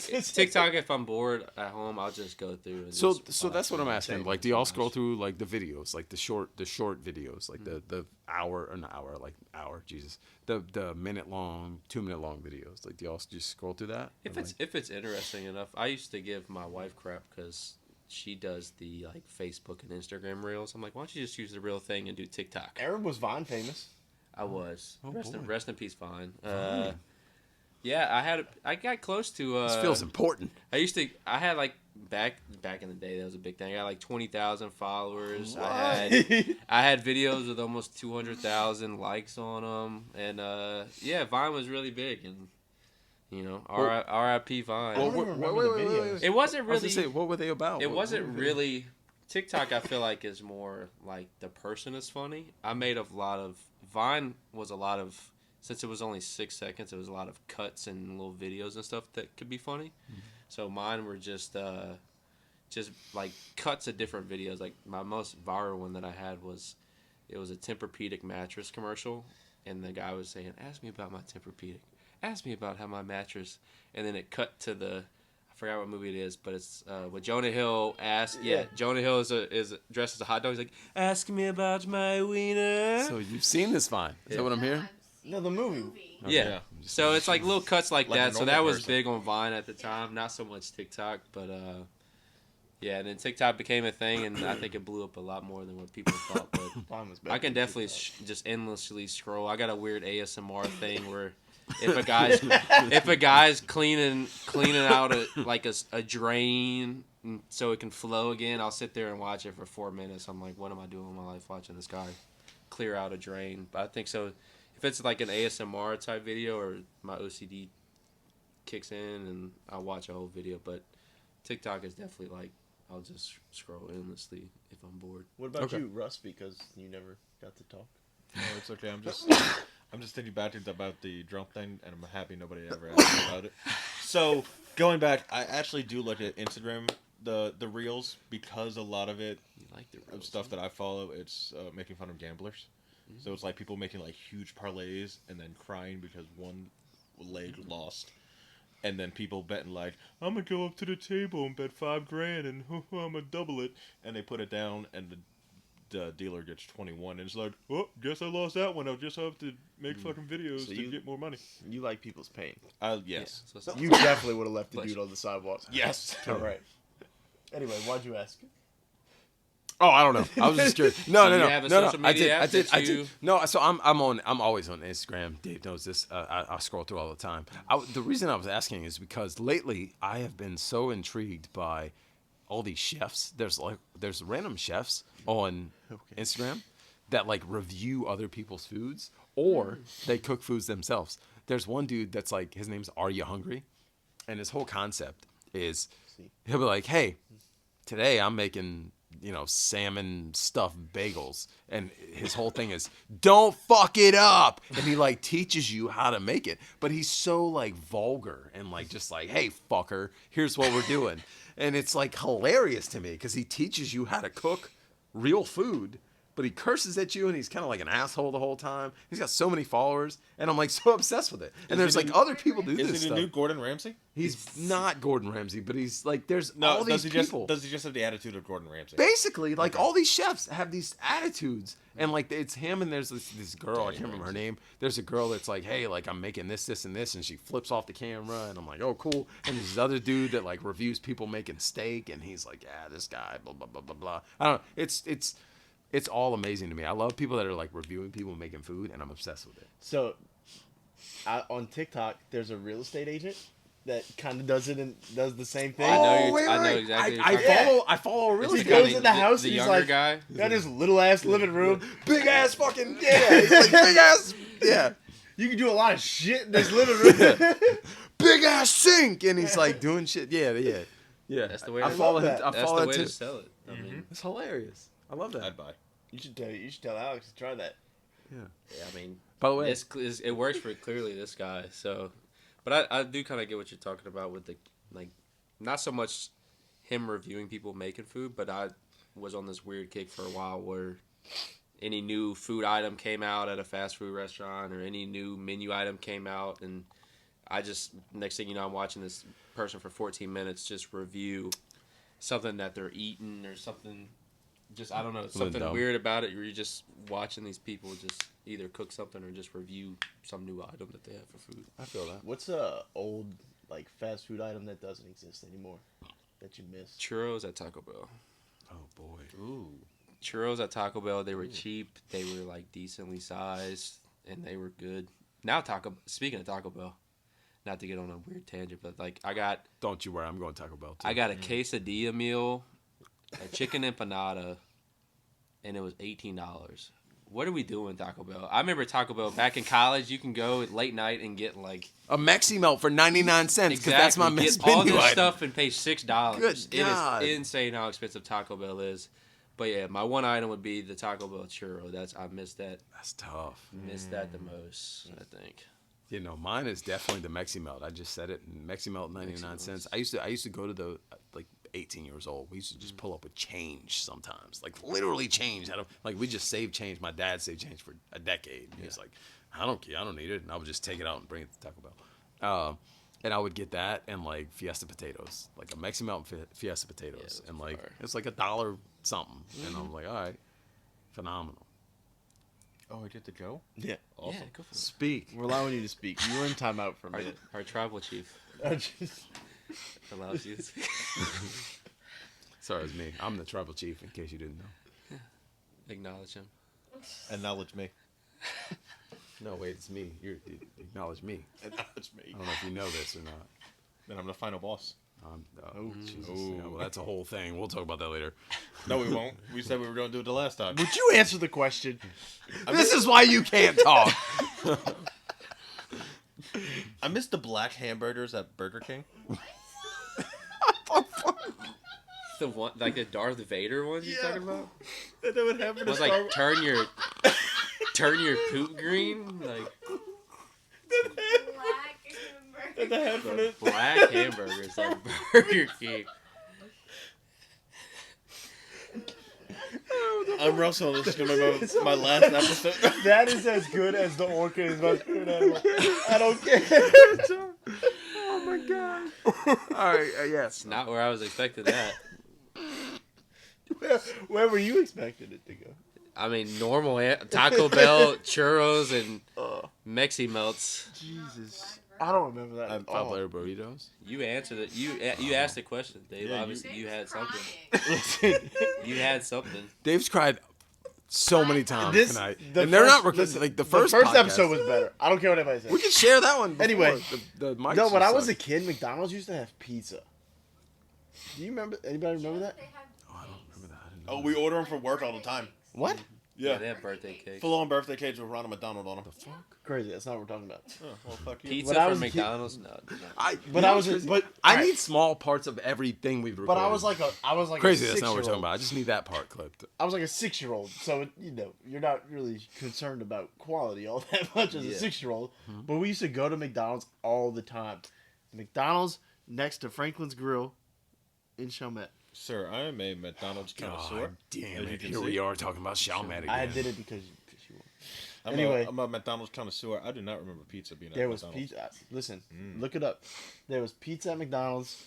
if I'm bored at home, I'll just go through. And So just so watch that's what I'm them. asking. Like, do y'all scroll through like the videos, like the short videos, like the hour or not hour, like hour, Jesus, the minute long, 2 minute long videos? Like, do y'all just scroll through that? If Or, it's interesting enough, I used to give my wife crap because she does the like Facebook and Instagram reels. I'm like, why don't you just use the real thing and do TikTok? Aaron was Vine famous. I was. Oh, rest boy. in peace, Vine. Yeah, I got close to. this feels important. I had like back in the day that was a big thing. I got like 20,000 followers. What? I had videos with almost 200,000 likes on them, and yeah, Vine was really big, and you know, R.I.P. Vine. I don't even remember the videos. It wasn't I was really. gonna say, what were they about? It What wasn't were they- really. TikTok, I feel like, is more like the person is funny. I made a lot of. Vine was a lot of. Since it was only 6 seconds, it was a lot of cuts and little videos and stuff that could be funny. Mm-hmm. So mine were just like cuts of different videos. Like my most viral one that I had was, it was a Tempur-Pedic mattress commercial, and the guy was saying, "Ask me about my Tempur-Pedic. Ask me about how my mattress." And then it cut to the, I forgot what movie it is, but it's with Jonah Hill asked. Yeah, Jonah Hill is dressed as a hot dog. He's like, "Ask me about my wiener." So you've seen this Vine? Is that what I'm hearing? No, the movie. Yeah. So it's like little cuts like Like a that. So normal that was person. big on Vine at the time. Not so much TikTok, but yeah. And then TikTok became a thing, and I think it blew up a lot more than what people thought. But Vine was better I can than definitely TikTok. just endlessly scroll. I got a weird ASMR thing where if a guy's cleaning out a drain so it can flow again, I'll sit there and watch it for 4 minutes. I'm like, what am I doing with my life watching this guy clear out a drain? But I think so. If it's like an ASMR type video, or my OCD kicks in and I'll watch a whole video, but TikTok is definitely like, I'll just scroll endlessly if I'm bored. What about Okay. you, Russ? Because you never got to talk. No, it's okay. I'm just thinking back about the drunk thing, and I'm happy nobody ever asked me about it. So going back, I actually do look at Instagram, the reels, because a lot of it, You like the of reels, stuff that I follow, it's making fun of gamblers. So it's like people making like huge parlays and then crying because one leg lost, and then people betting like, I'm gonna go up to the table and bet $5,000 and I'm gonna double it, and they put it down and the dealer gets 21, and it's like, oh, guess I lost that one. I'll just have to make fucking videos So to you- get more money. You like people's pain. Yes. Yeah, so You definitely would have left the Bless dude you. on the sidewalk. Yes. All right. Anyway, why'd you ask? Oh, I don't know. I was just curious. Do No. you have a social media app that you- No, so I'm always on Instagram. Dave knows this. I scroll through all the time. The reason I was asking is because lately I have been so intrigued by all these chefs. There's random chefs on Instagram that like review other people's foods, or they cook foods themselves. There's one dude that's like, his name's Are You Hungry? And his whole concept is he'll be like, hey, today I'm making salmon stuffed bagels, and his whole thing is don't fuck it up, and he like teaches you how to make it, but he's so like vulgar and like just like, hey fucker, here's what we're doing, and it's like hilarious to me because he teaches you how to cook real food, but he curses at you and he's kind of like an asshole the whole time. He's got so many followers, and I'm like so obsessed with it. And there's like other people do this Is he stuff. the new Gordon Ramsay? He's not Gordon Ramsay, but he's like there's No, all these people. Does he just have the attitude of Gordon Ramsay? Basically, like all these chefs have these attitudes, and like it's him and there's this girl, I can't remember her name. There's a girl that's like, hey, like I'm making this, and this, and she flips off the camera, and I'm like, oh cool. And there's this other dude that like reviews people making steak, and he's like, yeah, this guy, blah blah blah blah blah. I don't know. It's all amazing to me. I love people that are like reviewing people making food, and I'm obsessed with it. So, on TikTok, there's a real estate agent that kind of does it and does the same thing. I know exactly. what you're talking about. I follow a real He estate goes agent. in the house the and he's younger like, guy? got his little ass living room, Big ass fucking he's like big ass yeah. You can do a lot of shit in this living room. Big ass sink, and he's like doing shit. Yeah. That's the way. I to- follow him. that. I That's follow the that way too. to sell it. I mean, It's hilarious. I love that. I'd buy. You should tell Alex to try that. yeah, I mean, By the way, it works for clearly this guy. So, but I do kind of get what you're talking about with the like, not so much him reviewing people making food, but I was on this weird kick for a while where any new food item came out at a fast food restaurant or any new menu item came out, and I just next thing you know, I'm watching this person for 14 minutes just review something that they're eating or something. Just I don't know, something dumb. weird about it. Where you're just watching these people just either cook something or just review some new item that they have for food. I feel that. What's a old like fast food item that doesn't exist anymore that you miss? Churros at Taco Bell. Oh boy. Ooh. Churros at Taco Bell. They were cheap. They were like decently sized, and they were good. Now Speaking of Taco Bell, not to get on a weird tangent, but like Don't you worry, I'm going Taco Bell too. I got a quesadilla meal, a chicken empanada, and it was $18. What are we doing, Taco Bell? I remember Taco Bell back in college. You can go at late night and get like a Maxi Melt for 99 cents because that's my get menu all this item. stuff and pay $6. Good God. It is insane how expensive Taco Bell is. But yeah, my one item would be the Taco Bell churro. I missed that. That's tough. Missed that the most, I think. You know, mine is definitely the Maxi Melt. I just said it. Maxi Melt 99 cents. I used to go to the like 18 years old. We used to just pull up with change sometimes, like literally change. Like we just saved change. My dad saved change for a decade. He's like, I don't care, I don't need it, and I would just take it out and bring it to Taco Bell. And I would get that and like Fiesta potatoes, like a Maxi Melt and Fiesta potatoes, and like it's like $1 something, and I'm like, all right, phenomenal. Oh, I did the Joe? Yeah. Awesome. Yeah, go for it. Speak. We're allowing you to speak. You were in timeout for a minute. Our tribal chief allows you to speak. Sorry, it's me. I'm the tribal chief, in case you didn't know. Acknowledge him. Acknowledge me. No, wait, it's me. You acknowledge me. Acknowledge me. I don't know if you know this or not. Then I'm the final boss. Jesus. Yeah, well, that's a whole thing. We'll talk about that later. No, we won't. We said we were going to do it the last time. Would you answer the question? This is why you can't talk. I missed the black hamburgers at Burger King. The one, like the Darth Vader ones you're talking about? That would happen. It was like turn your poop green, like black hamburgers at Burger King. I'm Russell. This is going to be my last episode. That is as good as the orca is my spirit animal. I don't care. Oh my god. All right. Yes. Not where I was expecting that. Where were you expecting it to go? I mean, normal Taco Bell churros and Mexi Melts. Jesus. I don't remember that at all. Five-layer burritos. You answered it. You asked the question, Dave. Yeah, Obviously, you had something. Listen, You had something. Dave's cried so many times This- tonight, the and they're not first- recording. Like the the first first podcast. episode was better. I don't care what anybody says. We can share that one. Before. Anyway. the mics No, when just I was a suck. kid, McDonald's used to have pizza. Do you remember? Anybody remember that? Oh, I don't remember that. I didn't know Oh, we order them for work all the time. What? Yeah. they have birthday cakes. Full-on birthday cakes with Ronald McDonald on them. The fuck? Crazy. That's not what we're talking about. Oh, well, fuck you. Pizza When I from was a kid- McDonald's? No. But I was, but I alright. need small parts of everything we've recorded. But I was like crazy. A That's not what we're talking 6-year-old. about. I just need that part clipped. I was like a 6-year-old, so you're not really concerned about quality all that much as a 6-year-old. But we used to go to McDonald's all the time. McDonald's next to Franklin's Grill in Chalmette. Sir, I am a McDonald's connoisseur. God damn as you it! can Here see. we are talking about Chalmette again. I did it because you won. I'm Anyway. I'm a McDonald's connoisseur. I do not remember pizza being at There was McDonald's. pizza. Listen, look it up. There was pizza at McDonald's,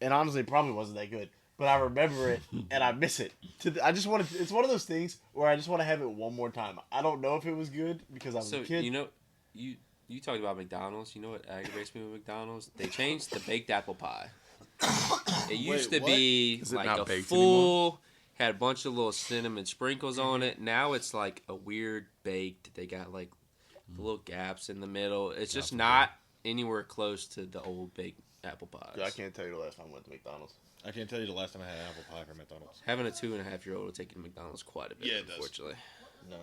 and honestly, it probably wasn't that good. But I remember it, and I miss it. I just want to. It's one of those things where I just want to have it one more time. I don't know if it was good because I was So, a kid. you know, you talked about McDonald's. You know what aggravates me with McDonald's? They changed the baked apple pie. It used to what? be Is it like not a baked full, had a bunch of little cinnamon sprinkles on it. Now it's like a weird baked. They got like little gaps in the middle. It's just not anywhere close to the old baked apple pies. Dude, I can't tell you the last time I went to McDonald's. I can't tell you the last time I had apple pie from McDonald's. Having a 2.5-year-old will take you to McDonald's quite a bit. Yeah, it does. Unfortunately. No. It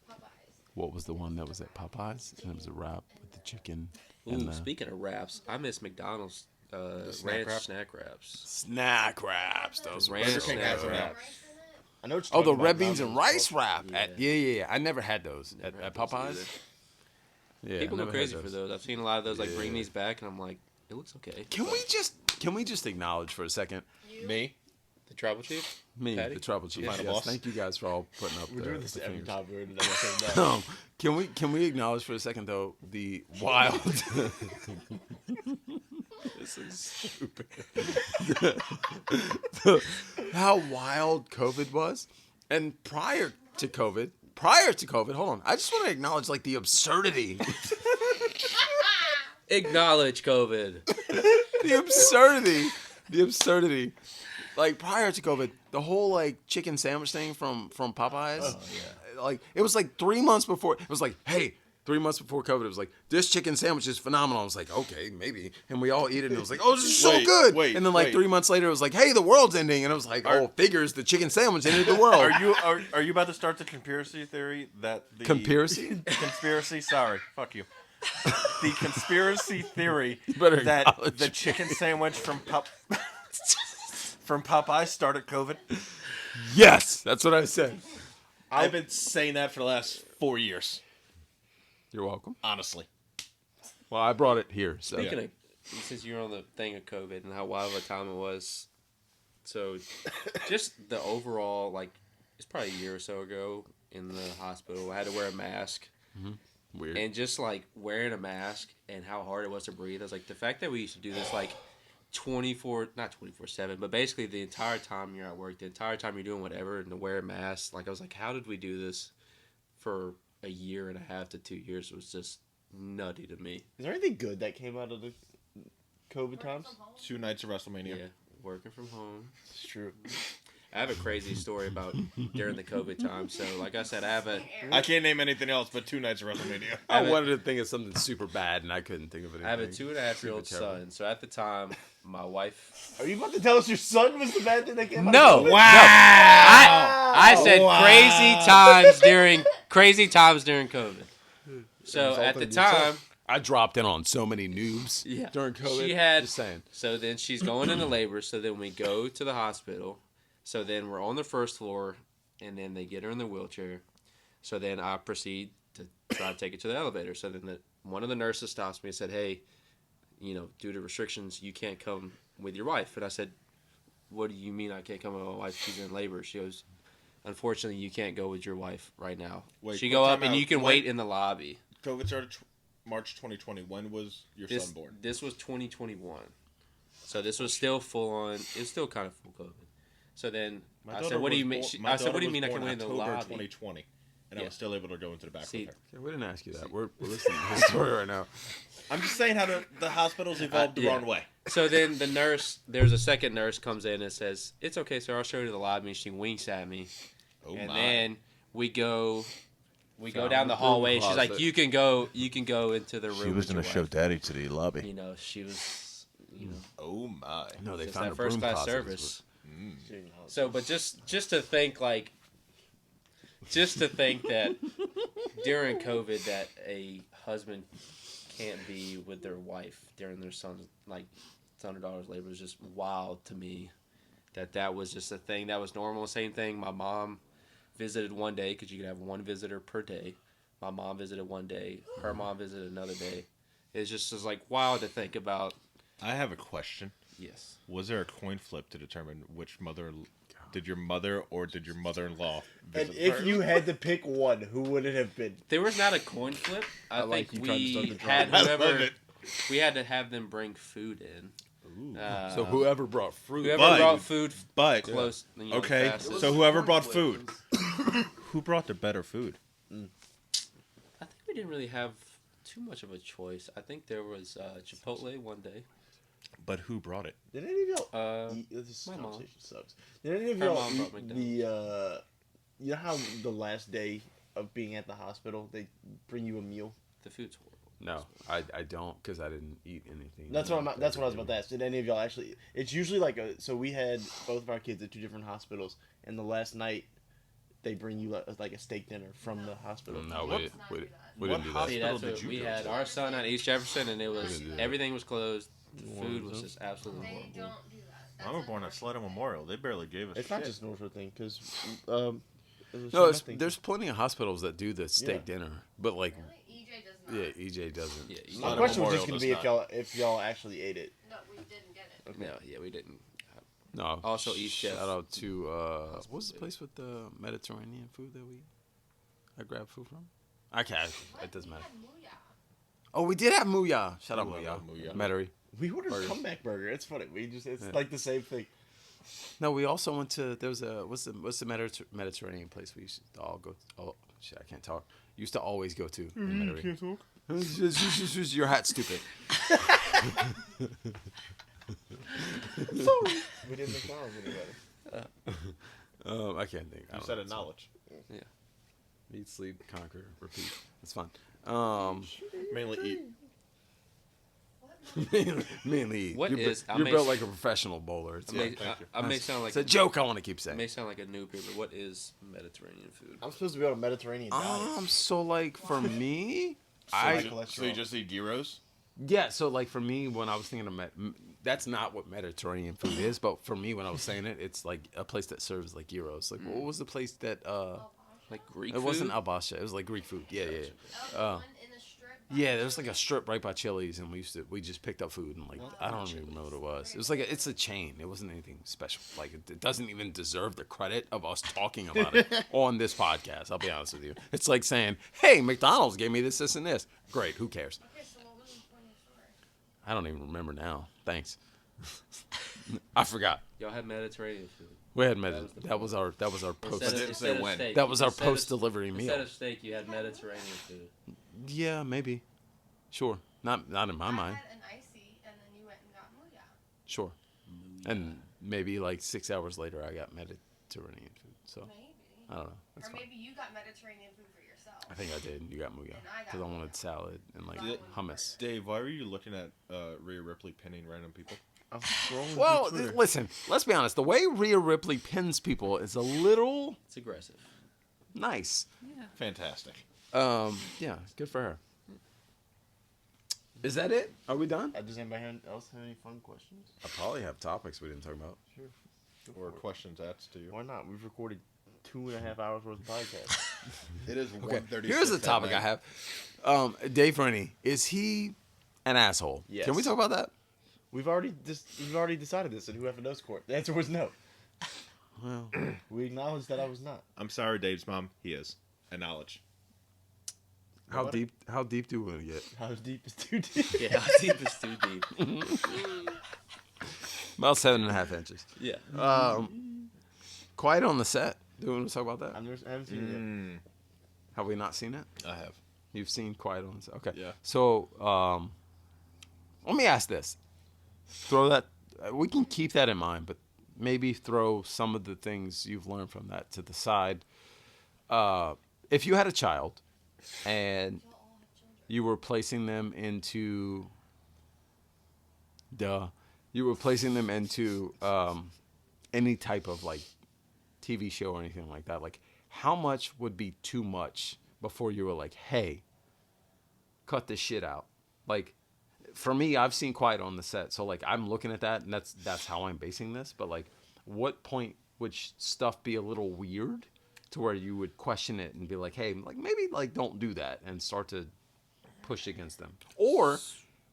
was at Popeyes. What was the one that was at Popeyes? And it was a wrap with the chicken. Ooh, and the speaking of wraps, I miss McDonald's snack ranch wrap? snack wraps. snack wraps. Those Ranch Burger King snack has them now. wrap. Rice in it? I know what Oh, you're the talking red about beans now, and but- rice wrap. Yeah. Yeah. I never had those Never at had those Popeyes. either. Yeah, People I go never crazy had for those. I've seen a lot of those like bring Yeah. these back, and I'm like, it looks okay. Can we just acknowledge for a second Me? The tribal chief? me, Patty? the tribal chief? Final Yes, boss. thank you guys for all putting up We're doing this the every fingers. time we're in another thing now. Can we acknowledge for a second though the wild? This is stupid. How wild COVID was, and prior to COVID, hold on. I just want to acknowledge like the absurdity, Acknowledge COVID. the absurdity. Like prior to COVID, the whole like chicken sandwich thing from Popeyes. Oh, yeah. Like it was like 3 months before. It was like, hey, 3 months before COVID, it was like this chicken sandwich is phenomenal. I was like, okay, maybe, and we all eat it, and it was like, oh, this is so Wait, good. wait, and then like wait. 3 months later, it was like, hey, the world's ending, and it was like, oh, figures, the chicken sandwich ended the world. Are you about to start the conspiracy theory that the Conspiracy? conspiracy? Sorry, fuck you. The conspiracy theory better that acknowledge the it. chicken sandwich from Popeye started COVID. Yes, that's what I said. I've been saying that for the last 4 years. You're welcome. Honestly, Well, I brought it here. So Speaking of, since you're on the thing of COVID and how wild of a time it was, so just the overall, like, it's probably a year or so ago in the hospital, I had to wear a mask. weird. And just, like, wearing a mask and how hard it was to breathe, I was like, the fact that we used to do this, like, not 24/7, but basically the entire time you're at work, the entire time you're doing whatever, and to wear a mask, like, I was like, how did we do this for a year and a half to 2 years? It was just nutty to me. Is there anything good that came out of the COVID times? 2 nights of WrestleMania. Yeah, working from home. It's true. I have a crazy story about during the COVID time. So, like I said, I can't name anything else but 2 nights of WrestleMania. I wanted to think of something super bad, and I couldn't think of anything. I have a 2.5-year-old Super terrible. son. So at the time, my wife. Are you about to tell us your son was the bad thing that came out? No, of COVID? I said crazy times during COVID. So at the time, I dropped in on so many noobs Yeah. during COVID. She had- Just saying. so then she's going into labor. So then we go to the hospital. So then we're on the first floor, and then they get her in the wheelchair. So then I proceed to try to take her to the elevator. So then one of the nurses stops me and said, hey, due to restrictions, you can't come with your wife. And I said, what do you mean I can't come with my wife? She's in labor. She goes, unfortunately, you can't go with your wife right now. Wait, she quick go up time and out. you can When- wait in the lobby. COVID started March 2020. When was your son born? This was 2021. So this was still full on. It's still kind of full COVID. So then I said, "What do you mean?" I said, "What do you mean I can wait in the October lobby?" 2020, and I Yeah. was still able to go into the back See, with her. Okay, we didn't ask you that. We're listening to his story right now. I'm just saying how the hospitals evolved the yeah. wrong way. So then there's a second nurse comes in and says, "It's okay, sir. I'll show you to the lobby." And she winks at me, Oh and my! then we go Found down the the hallway. broom She's like, closet. "You can go into the room." She was with gonna your show wife." Daddy to the lobby. She was, Oh my! No, they just found that a first broom class closet. service. So, but just to think like, that during COVID that a husband can't be with their wife during their son or daughter's labor is just wild to me. That was just a thing that was normal. Same thing. My mom visited one day because you could have one visitor per day. My mom visited one day. Her mom visited another day. It's just like wild to think about. I have a question. Yes. Was there a coin flip to determine which mother did your mother or did your mother-in-law visit? And if you had to pick one, who would it have been? There was not a coin flip. I like think you trying to start we the had drama. whoever. We had to have them bring food in. So whoever brought fruit. Whoever brought food close. Okay, fastest. so whoever brought food. Who brought the better food? I think we didn't really have too much of a choice. I think there was Chipotle one day. But who brought it? Did any of y'all eat? This my mom. conversation sucks. Did any of Her y'all mom eat brought McDonald's. you know how the last day of being at the hospital they bring you a meal? The food's horrible. No, I don't because I didn't eat anything. That's what that's what I was about to ask. Did any of y'all actually? It's usually like so we had both of our kids at 2 different hospitals, and the last night they bring you like a steak dinner from the hospital. No, we didn't do that. See, that's what we had. Our son on East Jefferson, and it was everything was closed. The food was just absolutely They horrible. don't do that. I was born at Slaughter Memorial. They barely gave us It's shit. not just North Shore thing because No, there's plenty of hospitals that do the steak dinner, but like, Really? EJ does not. yeah, EJ doesn't. Yeah, My Slaughter question was Memorial just going to be does if y'all actually ate it. No, we didn't get it. No, yeah, we didn't. No. Also, East Jeff. Shout out to what's the place with the Mediterranean food that I grabbed food from? Okay, it doesn't matter. We had Muya. Oh, we did have Muya. Shout out Ooh, I Muya. love Muya. Metairie. We ordered comeback burger. It's funny. It's Yeah. like the same thing. No, we also went to there was a what's the Mediterranean place we used to all go. Oh shit, I can't talk. Used to always go to in Metairie. Your hat's stupid. We didn't McDonald's anybody. I can't think. I You don't said know. it knowledge. Eat, sleep, conquer, repeat. It's fun. Mainly eat. Mainly eat. What you're is- I you're may- built like a professional bowler. It's, I may sound like it's a joke I want to keep saying. may sound like a noob here, but what is Mediterranean food? I'm supposed to be on a Mediterranean diet. So like for me, I So you just eat gyros? yeah. So like for me, when I was thinking of that's not what Mediterranean food is. But for me, when I was saying it, it's like a place that serves like gyros. Like what was the place that? Like Greek It food? wasn't Albasha. It was like Greek food. Yeah. One in the strip. Yeah, there was like a strip right by Chili's, and we just picked up food, and like I don't even remember what it was. It was like it's a chain. It wasn't anything special. Like it doesn't even deserve the credit of us talking about it on this podcast. I'll be honest with you. It's like saying, "Hey, McDonald's gave me this, and this." Great, who cares? Okay, so what was the point of the story? I don't even remember now. Thanks. I forgot. Y'all had Mediterranean food. We had that was our post. Instead of steak, That was our instead of- post delivery meal. Instead of steak, you had Mediterranean food. Yeah, maybe. Sure. Not in my mind. I had an icy, and then you went and got Muya. Sure. And maybe like 6 hours later, I got Mediterranean food. So Maybe. I don't know. That's Or fine. maybe you got Mediterranean food for yourself. I think I did. You got Muya And I got because I wanted Muya. salad and like Did- hummus. Dave, why were you looking at Rhea Ripley pinning random people? I'm scrolling Well, through Twitter. listen. Let's be honest. The way Rhea Ripley pins people is a little It's aggressive. nice. Fantastic. Yeah. Good for her. Is that it? Are we done? Does anybody else have any fun questions? I probably have topics we didn't talk about. Or questions asked to you. Why not? We've recorded 2.5 hours worth of podcast. It is Okay. 1:36 Here's a at topic I night. have. Dave Rennie, is he an asshole? Yes. Can we talk about that? We've already decided this in Who F'n Kneauxs court. The answer was no. Well, We acknowledged that I was not. I'm sorry, Dave's mom. He is. Acknowledge. how deep do we want to get? How deep is too deep? Yeah, deep is too deep. About 7.5 inches. Yeah. Quiet on the set. Do we want to talk about that? I haven't seen it Have we not seen it? I have. You've seen Quiet on the Set. Okay. Yeah. So, let me ask this. Throw that. We can keep that in mind, but maybe throw some of the things you've learned from that to the side. If you had a child, and you were placing them into. You were placing them into any type of like TV show or anything like that, like how much would be too much before you were like, hey, cut this shit out? Like, for me, I've seen Quiet on the Set, so like I'm looking at that, and that's how I'm basing this. But like, what point would stuff be a little weird to where you would question it and be like, hey, like maybe like don't do that, and start to push against them? Or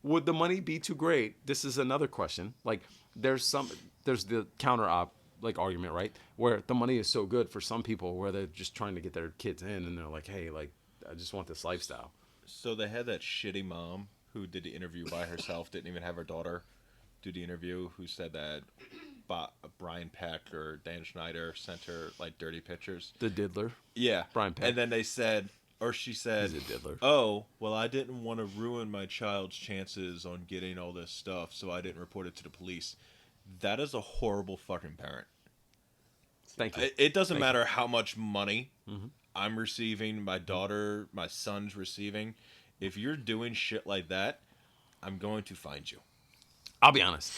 would the money be too great? This is another question. Like, there's the counter like argument, right? Where the money is so good for some people, where they're just trying to get their kids in, and they're like, hey, like I just want this lifestyle. So they had that shitty mom who did the interview by herself, didn't even have her daughter do the interview, who said that Brian Peck or Dan Schneider sent her like dirty pictures. The diddler. Yeah. Brian Peck. And then they said, or she said, He's a diddler. oh, well, I didn't want to ruin my child's chances on getting all this stuff, so I didn't report it to the police. That is a horrible fucking parent. Thank you. It doesn't matter how much money I'm receiving, my daughter, my son's receiving. If you're doing shit like that, I'm going to find you. I'll be honest.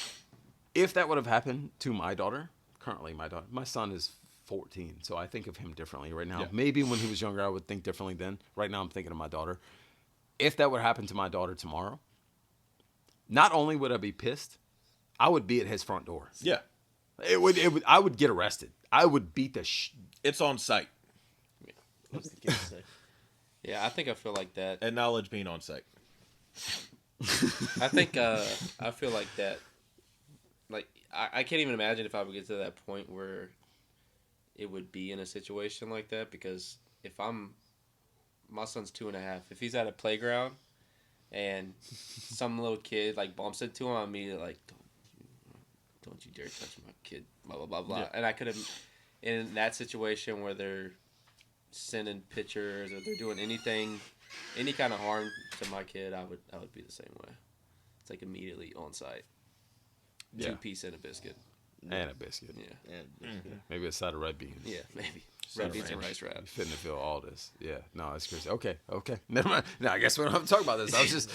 If that would have happened to my daughter, currently my son is 14, so I think of him differently right now. Yeah. Maybe when he was younger, I would think differently then. Right now, I'm thinking of my daughter. If that would happen to my daughter tomorrow, not only would I be pissed, I would be at his front door. Yeah. It would. I would get arrested. I would beat the It's on site. What's the kid say? Yeah, I think I feel like that. Acknowledge being on site. I think I feel like that. Like I can't even imagine if I would get to that point where it would be in a situation like that, because if my son's 2.5, if he's at a playground and some little kid like bumps into him, I'm immediately like, don't you dare touch my kid, blah blah blah blah. Yeah. And I could have, in that situation where they're sending pictures or they're doing anything, any kind of harm to my kid, I would be the same way. It's like immediately on site. Yeah. 2-piece and a biscuit. and a biscuit. Yeah. And Maybe a side of red beans. Yeah, maybe. Red beans and rice wrap. You fitting to feel all this. Yeah. No, it's crazy. Okay. Never mind. No, I guess we don't have to talk about this. I was just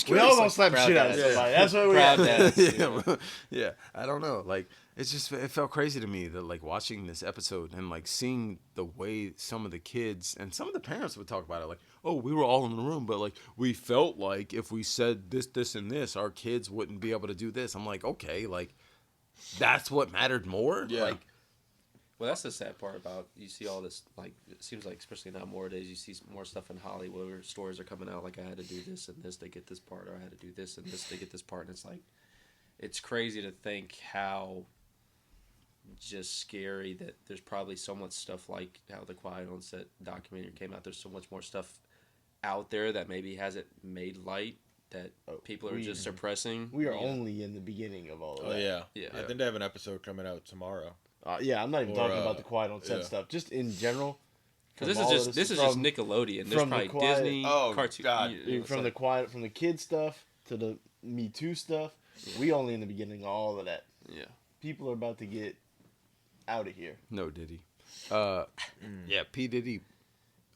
we curious. almost slapped the shit out of somebody. That's what we Proud had. dads. Yeah. I don't know. Like, it felt crazy to me that, like, watching this episode and, like, seeing the way some of the kids and some of the parents would talk about it. Like, oh, we were all in the room, but, like, we felt like if we said this, and this, our kids wouldn't be able to do this. I'm like, okay, like, that's what mattered more? Yeah. Like, Well, that's the sad part about, you see all this, like, it seems like, especially now nowadays, you see more stuff in Hollywood where stories are coming out, like, I had to do this and this to get this part, or I had to do this and this to get this part, and it's like, it's crazy to think how just scary that there's probably so much stuff, like how the Quiet on Set documentary came out, there's so much more stuff out there that maybe hasn't made light, that people are just suppressing. We are only in the beginning of all of Oh that. yeah. Yeah. I think they have an episode coming out tomorrow. Yeah, I'm not even Or, talking about the Quiet on Set yeah. stuff. Just in general. Because from all of this is just from- Nickelodeon. There's from the probably Quiet- Disney, Oh, cartoon. God. from the kid stuff to the Me Too stuff. We only in the beginning of all of that. Yeah. People are about to get out of here. no Diddy. Yeah, P. Diddy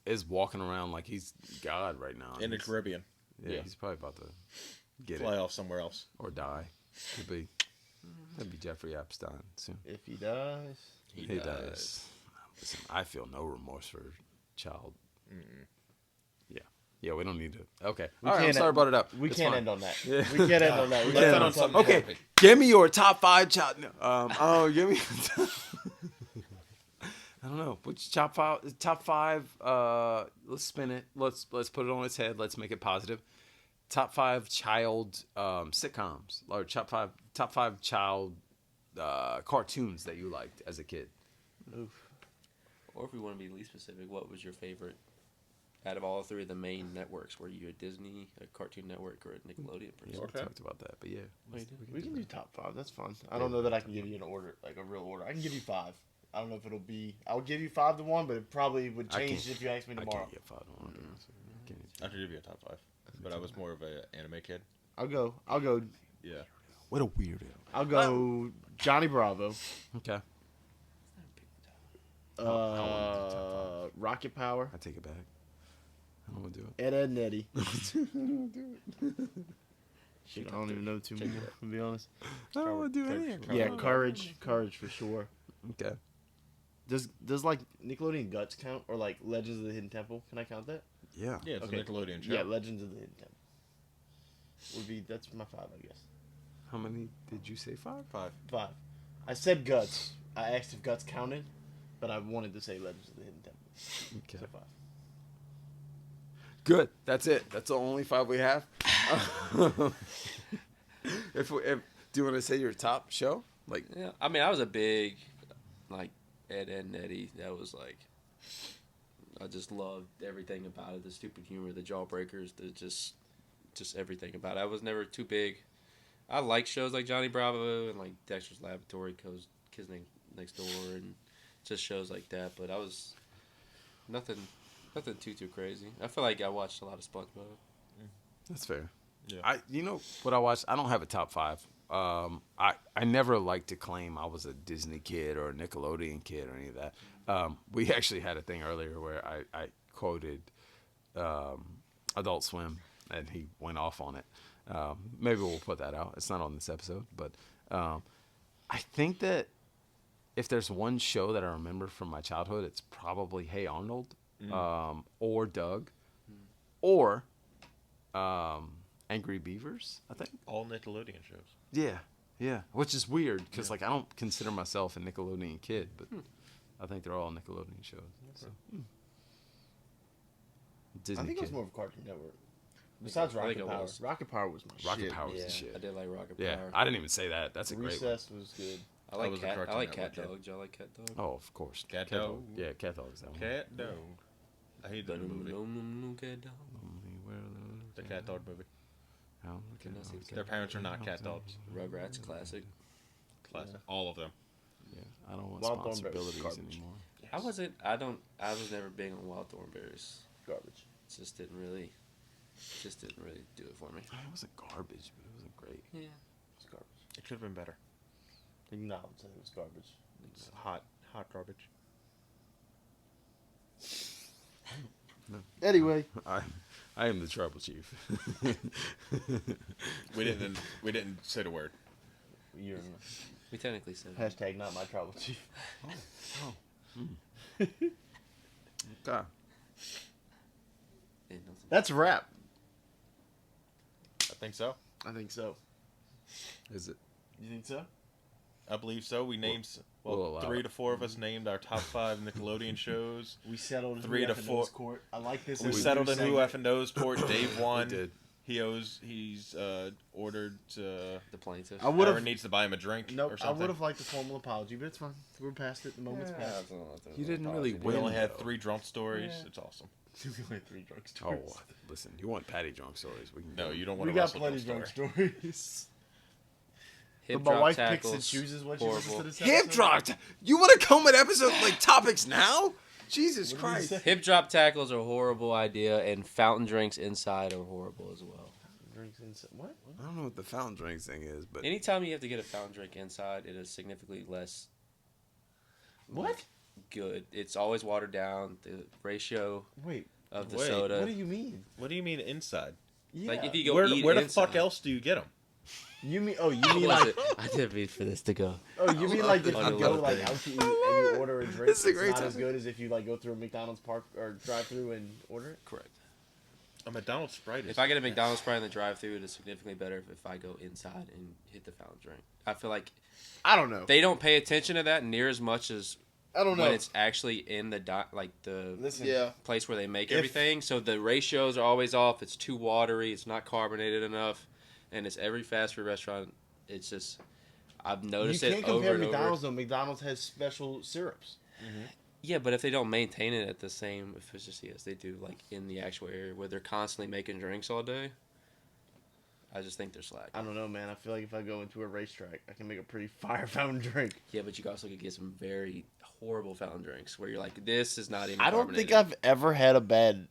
is walking around like he's God right now. In the He's- Caribbean. Yeah, Yeah. he's probably about to get Fly it off somewhere else. or die. That'd be Jeffrey Epstein soon. If he dies. He dies. Listen, I feel no remorse for child. Yeah, we don't need to. Okay. All right, I'm sorry I brought it up. We It's can't fine. end on that. Yeah. We can't end on that. We Let's can't end on on something Okay, happy. give me your top 5 child. Give me. I don't know. Which top five? Let's spin it. Let's put it on its head. Let's make it positive. Top 5 child sitcoms, or top five child cartoons that you liked as a kid. Or if we want to be least specific, what was your favorite out of all 3 of the main networks? Were you a Disney, a Cartoon Network, or a Nickelodeon person? Yeah, we talked about that, but yeah, We can do top 5. That's fun. I don't know that I can give you an order, like a real order. I can give you 5. I don't know if it'll be. I'll give you 5 to 1, but it probably would I change can't- if you ask me I tomorrow. can't get 5 to 1. I could give you a top 5, but I was more of an anime kid. I'll go. Yeah. What a weirdo. I'll go. Johnny Bravo. Okay, I don't wanna do top Rocket Power. I take it back. I don't want to do it. Ed, Edd n Eddy. Shit, I don't even know too many, to be honest. I don't want to do any of them. Yeah, Courage for sure. Okay. Does like Nickelodeon Guts count, or like Legends of the Hidden Temple? Can I count that? Yeah. Yeah, it's Okay. a Nickelodeon show. Yeah, Legends of the Hidden Temple. That's my 5, I guess. How many did you say? 5? 5. 5. I said Guts. I asked if Guts counted, but I wanted to say Legends of the Hidden Temple. Okay. So 5. Good. That's it. That's the only 5 we have. if do you want to say your top show? Like, Yeah, I mean, I was a big, like, Ed and Eddie. That was like, I just loved everything about it. The stupid humor, the jawbreakers, the just everything about it. I was never too big. I like shows like Johnny Bravo and like Dexter's Laboratory, Kids Next Door, and just shows like that. But I was nothing too crazy. I feel like I watched a lot of SpongeBob. that's fair. Yeah. You know what I watched? I don't have a top 5. I never liked to claim I was a Disney kid or a Nickelodeon kid or any of that. We actually had a thing earlier where I quoted Adult Swim, and he went off on it. Maybe we'll put that out. It's not on this episode, but I think that if there's one show that I remember from my childhood, it's probably Hey Arnold, or Doug, or Angry Beavers, I think. All Nickelodeon shows. Yeah, which is weird because like I don't consider myself a Nickelodeon kid, but I think they're all Nickelodeon shows. So. Disney I think it was kid. more of a Cartoon Network. Besides I think Rocket it Power. was. Rocket Power was my Rocket shit. Power was Yeah, the shit. I did like Rocket Yeah, Power. I didn't even say that. That's a great one. Recess was good. I like was a Cat. I Cartoon like Network Cat kid. Dog. Do y'all like Cat Dog? Oh, of course. Cat Dog. Yeah, Cat Dog is that one. Cat Dog. I hate that movie. Cat Dog. The Cat Dog movie. Can I see the Their parents are not cat dogs. Rugrats classic. Classic. All of them. Yeah, I don't want Wild Thornberrys, responsibilities garbage. anymore. I was never big on Wild Thornberries. Garbage. Just didn't really do it for me. It wasn't garbage, but it wasn't great. Yeah. It's garbage. It should have been better. Acknowledge that it was garbage. It's hot garbage. Anyway. I am the tribal chief. We didn't say the word. You're We technically said hashtag not my tribal chief. God. That's a wrap. I think so. I think so. Is it? You think so? I believe so. We named we'll allow 3 it. to 4 of us named our top 5 Nickelodeon shows. We settled in 3 Who to F'n 4. Kneauxs court. I like this. We as a settled new in Who segment. F'n Kneauxs court. Dave won. We did. He's ordered. the plaintiff. I would Aaron have. needs to buy him a drink. Nope. Or I something. would have liked a formal apology, but it's fine. We're past it. The moment's passed. You didn't really We win. only had though. 3 drunk stories. It's awesome. We only had 3 drunk Oh, stories. listen. You want Patty drunk stories? We can. No, go. you don't want We to got Russell plenty drunk of story. drunk stories. Hip But my drop wife tackles. picks and chooses what she listens to horrible. this Hip episode. drop. You want to come with episode like topics now? Jesus What did you Christ. say? Hip drop tackles are a horrible idea, and fountain drinks inside are horrible as well. Drinks inside. What? I don't know what the fountain drinks thing is, but Anytime you have to get a fountain drink inside, it is significantly less What? good. It's always watered down. The ratio Wait. of the Wait, soda. What do you mean? What do you mean inside? Yeah. Like if you go Where eat the inside. fuck else do you get them? You mean? Oh, you I mean like? I didn't mean for this to go. Oh, you mean like if On you a go little like thing. out to eat and you order a drink? This is a it's great not as topic. good as if you like go through a McDonald's park or drive-through and order it. Correct. A McDonald's Sprite is. If I get a McDonald's fry in the drive-thru, it is significantly better if I go inside and hit the fountain drink. I feel like I don't know. they don't pay attention to that near as much as I don't know. when it's actually in the the Listen. Yeah. place where they make If- everything. So the ratios are always off. It's too watery. It's not carbonated enough, and it's every fast food restaurant. It's just I've You noticed can't it compare over and McDonald's over. though. McDonald's has special syrups. Yeah, but if they don't maintain it at the same efficiency as they do, like in the actual area where they're constantly making drinks all day, I just think they're slacking. I don't know, man. I feel like if I go into a racetrack, I can make a pretty fire fountain drink. Yeah, but you also could get some very horrible fountain drinks where you're like, this is not even. I don't think carbonated. I've ever had a bad.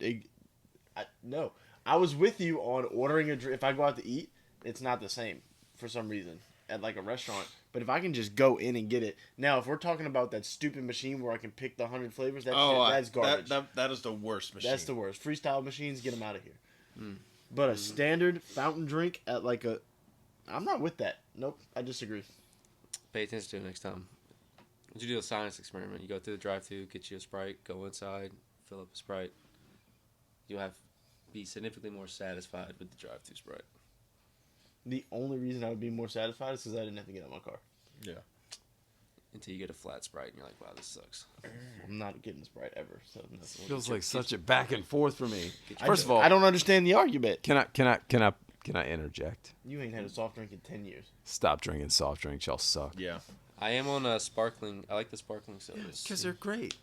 No, I was with you on ordering a drink. If I go out to eat, it's not the same for some reason at like a restaurant. But if I can just go in and get it now, if we're talking about that stupid machine where I can pick the 100 flavors, that's garbage. That is the worst machine. That's the worst. Freestyle machines, get them out of here. But a standard fountain drink at like I'm not with that. Nope, I disagree. Pay attention to it next time. You do a science experiment. You go through the drive-thru, get you a Sprite, go inside, fill up a Sprite. You'll be significantly more satisfied with the drive-thru Sprite. The only reason I would be more satisfied is because I didn't have to get out of my car. Yeah. Until you get a flat Sprite and you're like, wow, this sucks. I'm not getting a Sprite ever. So that's Feels like such a back and forth for me. I First of all, I don't understand the argument. Can I interject? You ain't had a soft drink in 10 years. Stop drinking soft drinks. Y'all suck. Yeah. I am on a sparkling. I like the sparkling sodas. Because they're great.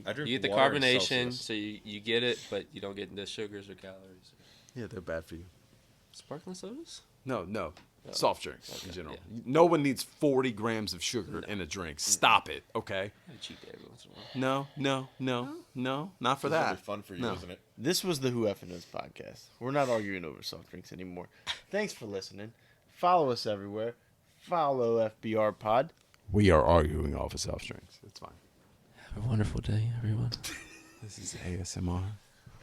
I drink You get the water and carbonation, Celsius. so you get it, but you don't get the sugars or calories. Yeah, they're bad for you. Sparkling sodas? No. Oh. Soft drinks Okay, in general. yeah. No one needs 40 grams of sugar in a drink. Stop it, okay? I cheat day every once in a while. No. Not for It's that. really fun for you, No. isn't it? This was the Who F'n Kneauxs podcast. We're not arguing over soft drinks anymore. Thanks for listening. Follow us everywhere. Follow FBR Pod. We are arguing off of soft drinks. It's fine. Have a wonderful day, everyone. This is ASMR.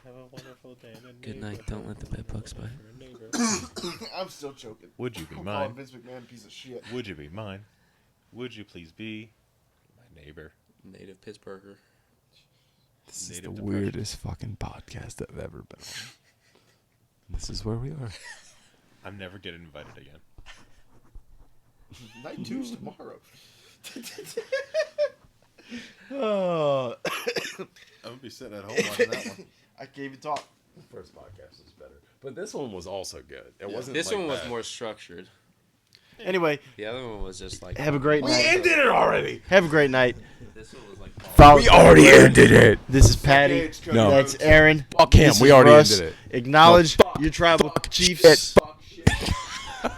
Have a wonderful day. Good night. Don't let the bed bugs bite. I'm still choking. Would you be I'm mine? calling Vince McMahon a piece of shit. Would you be mine? Would you please be my neighbor? Native Pittsburgher. This is Native the depression. weirdest fucking podcast I've ever been on. This is where we are. I'm never getting invited again. Night 2's tomorrow. Oh. I'm gonna be sitting at home watching that one. I can't even talk. First podcast was better, but this one was also good. It wasn't. This like one was bad. more structured. Anyway, The other one was just like. have a great We night. ended it already. Have a great night. This one was like. Follow. We already ended it. This is Patty. No. That's Aaron. Fuck him. This We is already Russ. ended it. Acknowledge your tribal chiefs.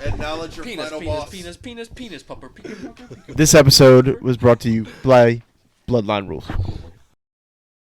Acknowledge your Penis, final penis, boss. penis, penis, penis, pupper, penis, pupper. This episode was brought to you by Bloodline Rules.